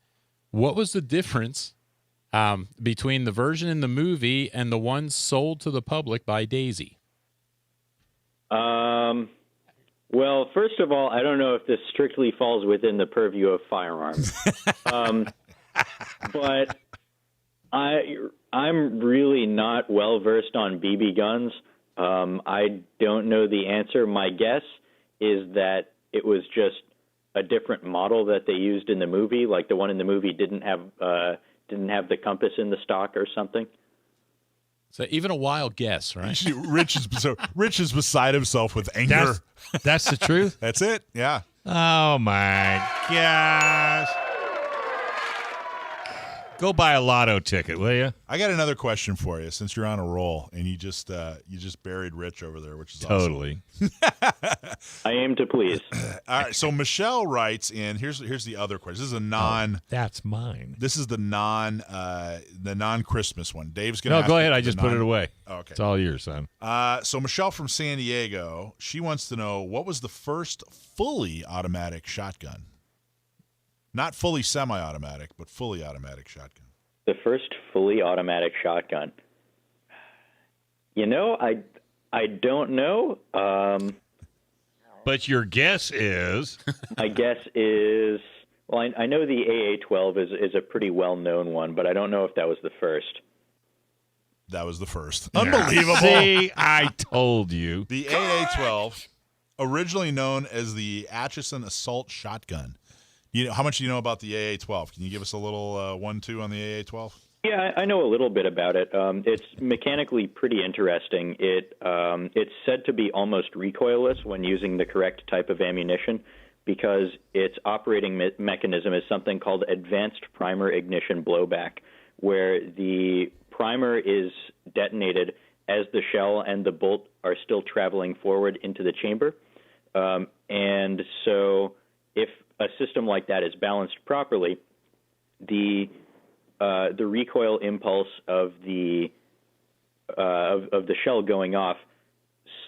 What was the difference between the version in the movie and the one sold to the public by Daisy? Well, first of all, I don't know if this strictly falls within the purview of firearms. But I'm really not well versed on BB guns. I don't know the answer. My guess is that it was just a different model that they used in the movie, like the one in the movie didn't have the compass in the stock or something. So even a wild guess, right? Rich is beside himself with anger. That's the truth? That's it. Yeah. Oh, my gosh. Go buy a lotto ticket, will you? I got another question for you since you're on a roll and you just buried Rich over there, which is totally awesome. I aim to please. All right, so Michelle writes in. Here's the other question. This is a non. Oh, that's mine. This is the non Christmas one. Dave's gonna. No, go ahead. I just put it away. Oh, okay, it's all yours, son. So Michelle from San Diego, she wants to know what was the first fully automatic shotgun. Not fully semi-automatic, but fully automatic shotgun. The first fully automatic shotgun. You know, I don't know. But your guess is? My guess is, well, I know the AA-12 is a pretty well-known one, but I don't know if that was the first. That was the first. Unbelievable. See, I told you. The AA-12, originally known as the Atchison Assault Shotgun. How much do you know about the AA-12? Can you give us a little 1-2 on the AA-12? Yeah, I know a little bit about it. It's mechanically pretty interesting. It's said to be almost recoilless when using the correct type of ammunition because its operating mechanism is something called advanced primer ignition blowback, where the primer is detonated as the shell and the bolt are still traveling forward into the chamber. And so if a system like that is balanced properly, the recoil impulse of the shell going off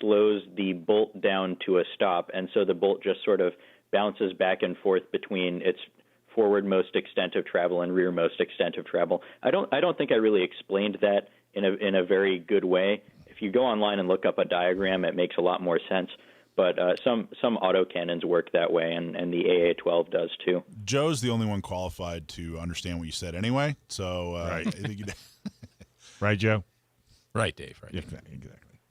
slows the bolt down to a stop, and so the bolt just sort of bounces back and forth between its forwardmost extent of travel and rearmost extent of travel. I don't think I really explained that in a very good way. If you go online and look up a diagram, it makes a lot more sense. But some autocannons work that way, and the AA-12 does too. Joe's the only one qualified to understand what you said anyway. So, right. I think Right, Joe? Right, Dave. Right. Exactly.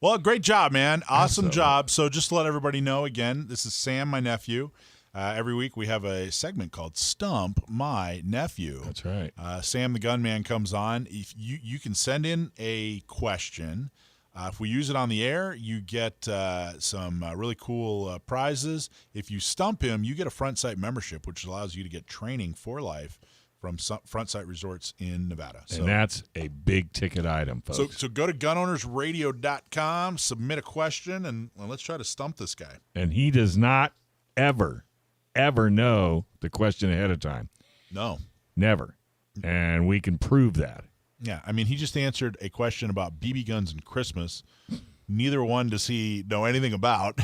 Well, great job, man. Awesome That's job. So just to let everybody know, again, this is Sam, my nephew. Every week we have a segment called Stump My Nephew. That's right. Sam the Gunman comes on. If you can send in a question. If we use it on the air, you get some really cool prizes. If you stump him, you get a Front Sight membership, which allows you to get training for life from Front Sight Resorts in Nevada. And that's a big ticket item, folks. So go to gunownersradio.com, submit a question, and let's try to stump this guy. And he does not ever know the question ahead of time. No. Never. And we can prove that. Yeah, I mean, he just answered a question about BB guns and Christmas. Neither one does he know anything about.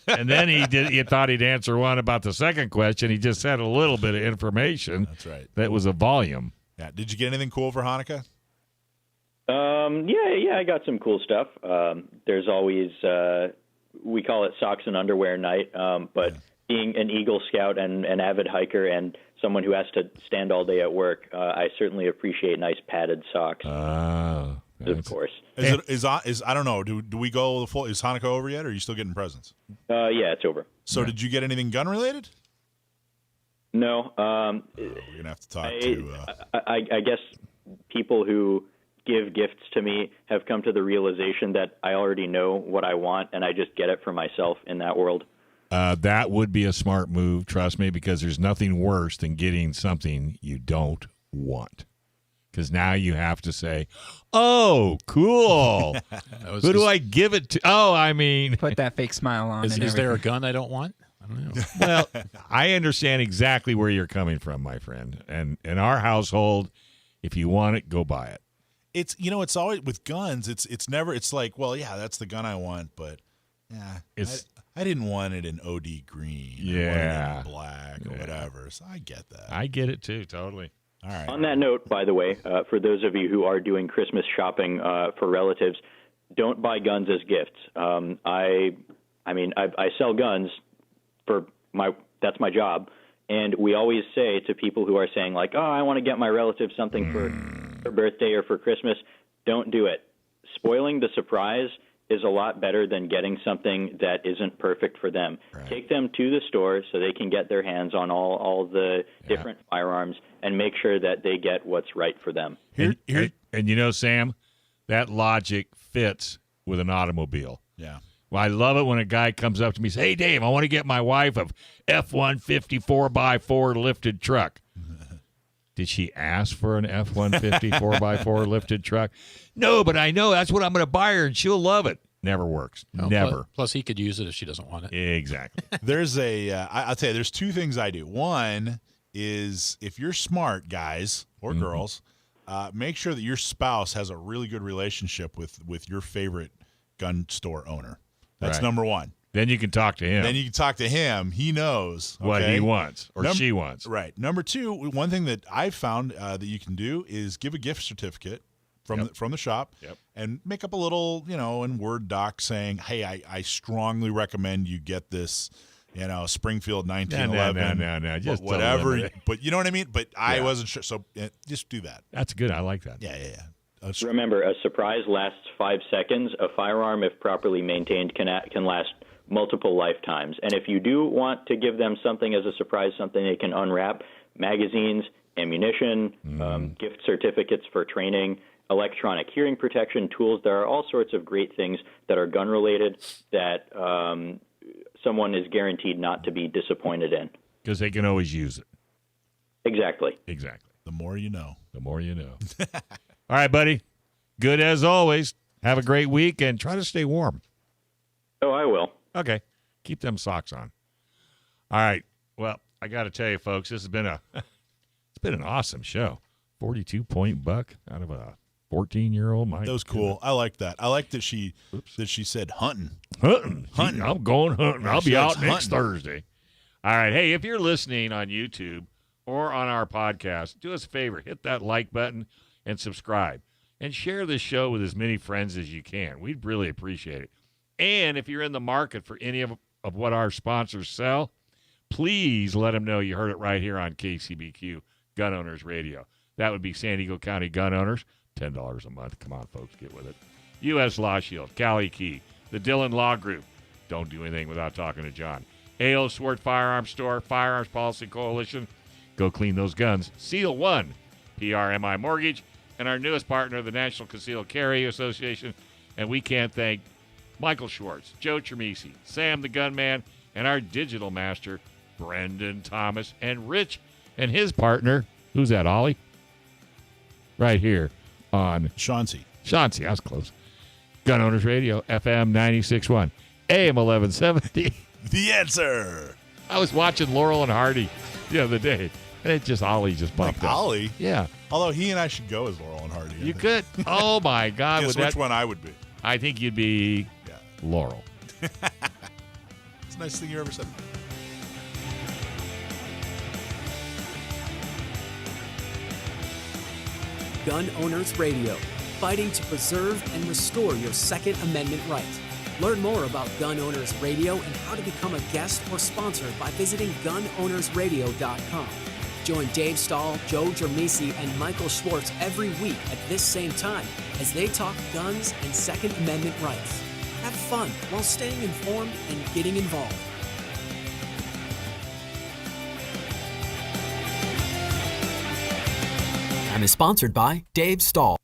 And then he thought he'd answer one about the second question. He just had a little bit of information. That's right. That was a volume. Yeah. Did you get anything cool for Hanukkah? Yeah, I got some cool stuff. There's always, we call it socks and underwear night, but being an Eagle Scout and an avid hiker and someone who has to stand all day at work, I certainly appreciate nice padded socks. Of course. Is I don't know. Do we go the full? Is Hanukkah over yet? Or are you still getting presents? Yeah, it's over. So did you get anything gun related? No. We're gonna have to talk to. I guess people who give gifts to me have come to the realization that I already know what I want, and I just get it for myself in that world. That would be a smart move, trust me, because there's nothing worse than getting something you don't want. Because now you have to say, "Oh, cool. Who do I give it to?" Oh, I mean, put that fake smile on. Is there a gun I don't want? I don't know. Well, I understand exactly where you're coming from, my friend. And in our household, if you want it, go buy it. It's it's always with guns. It's never. It's like, well, yeah, that's the gun I want, but yeah, I didn't want it in OD green. Yeah, I wanted it in black or whatever. So I get that. I get it too, totally. All right. On that note, by the way, for those of you who are doing Christmas shopping for relatives, don't buy guns as gifts. I sell guns that's my job, and we always say to people who are saying like, "Oh, I want to get my relative something for their birthday or for Christmas," don't do it. Spoiling the surprise is a lot better than getting something that isn't perfect for them. Right. Take them to the store so they can get their hands on all the different firearms and make sure that they get what's right for them. And Sam, that logic fits with an automobile. Yeah. Well, I love it when a guy comes up to me and says, "Hey, Dave, I want to get my wife a F-150 4x4 lifted truck." Did she ask for an F-150 4x4 lifted truck? No, but I know that's what I'm going to buy her, and she'll love it. Never works. No, Never. Plus, he could use it if she doesn't want it. Exactly. There's I'll tell you, there's two things I do. One is if you're smart, guys or girls, make sure that your spouse has a really good relationship with your favorite gun store owner. That's number one. Then you can talk to him. He knows what he wants or she wants. Right. Number two, one thing that I've found that you can do is give a gift certificate from the shop and make up a little, in Word doc saying, "Hey, I strongly recommend you get this, Springfield 1911. No. Just whatever. But you know what I mean? But I wasn't sure. So just do that. That's good. I like that. Yeah. Remember, a surprise lasts 5 seconds. A firearm, if properly maintained, can last multiple lifetimes. And if you do want to give them something as a surprise, something they can unwrap, magazines, ammunition, gift certificates for training, electronic hearing protection, tools, there are all sorts of great things that are gun-related that someone is guaranteed not to be disappointed in. Because they can always use it. Exactly. The more you know. All right, buddy. Good as always. Have a great week and try to stay warm. Oh, I will. Okay. Keep them socks on. All right. Well, I got to tell you, folks, this has been it's been an awesome show. 42-point buck out of a 14-year-old. That was cool. I like that. I like that she said hunting. Hunting. I'm going hunting. I'll be out next Thursday. All right. Hey, if you're listening on YouTube or on our podcast, do us a favor. Hit that like button and subscribe. And share this show with as many friends as you can. We'd really appreciate it. And if you're in the market for any of what our sponsors sell, please let them know you heard it right here on KCBQ Gun Owners Radio. That would be San Diego County Gun Owners, $10 a month. Come on, folks, get with it. U.S. Law Shield, Cali Key, the Dillon Law Group. Don't do anything without talking to John. A.O. Swart Firearms Store, Firearms Policy Coalition. Go clean those guns. Seal 1, PRMI Mortgage, and our newest partner, the National Concealed Carry Association. And we can't thank Michael Schwartz, Joe Drammissi, Sam the Gunman, and our digital master, Brendan Thomas, and Rich and his partner, who's that, Ollie? Right here on Chauncey, I was close. Gun Owners Radio, FM 96.1, AM 1170. The answer. I was watching Laurel and Hardy the other day, and Ollie just bumped up. Ollie? Yeah. Although he and I should go as Laurel and Hardy. You could. Oh, my God. Guess which one I would be. I think you'd be Laurel. It's the nicest thing you ever said. Gun Owners Radio, fighting to preserve and restore your Second Amendment right. Learn more about Gun Owners Radio and how to become a guest or sponsor by visiting gunownersradio.com. Join Dave Stahl, Joe Drammissi, and Michael Schwartz every week at this same time as they talk guns and Second Amendment rights. Have fun while staying informed and getting involved. And is sponsored by Dave Stahl.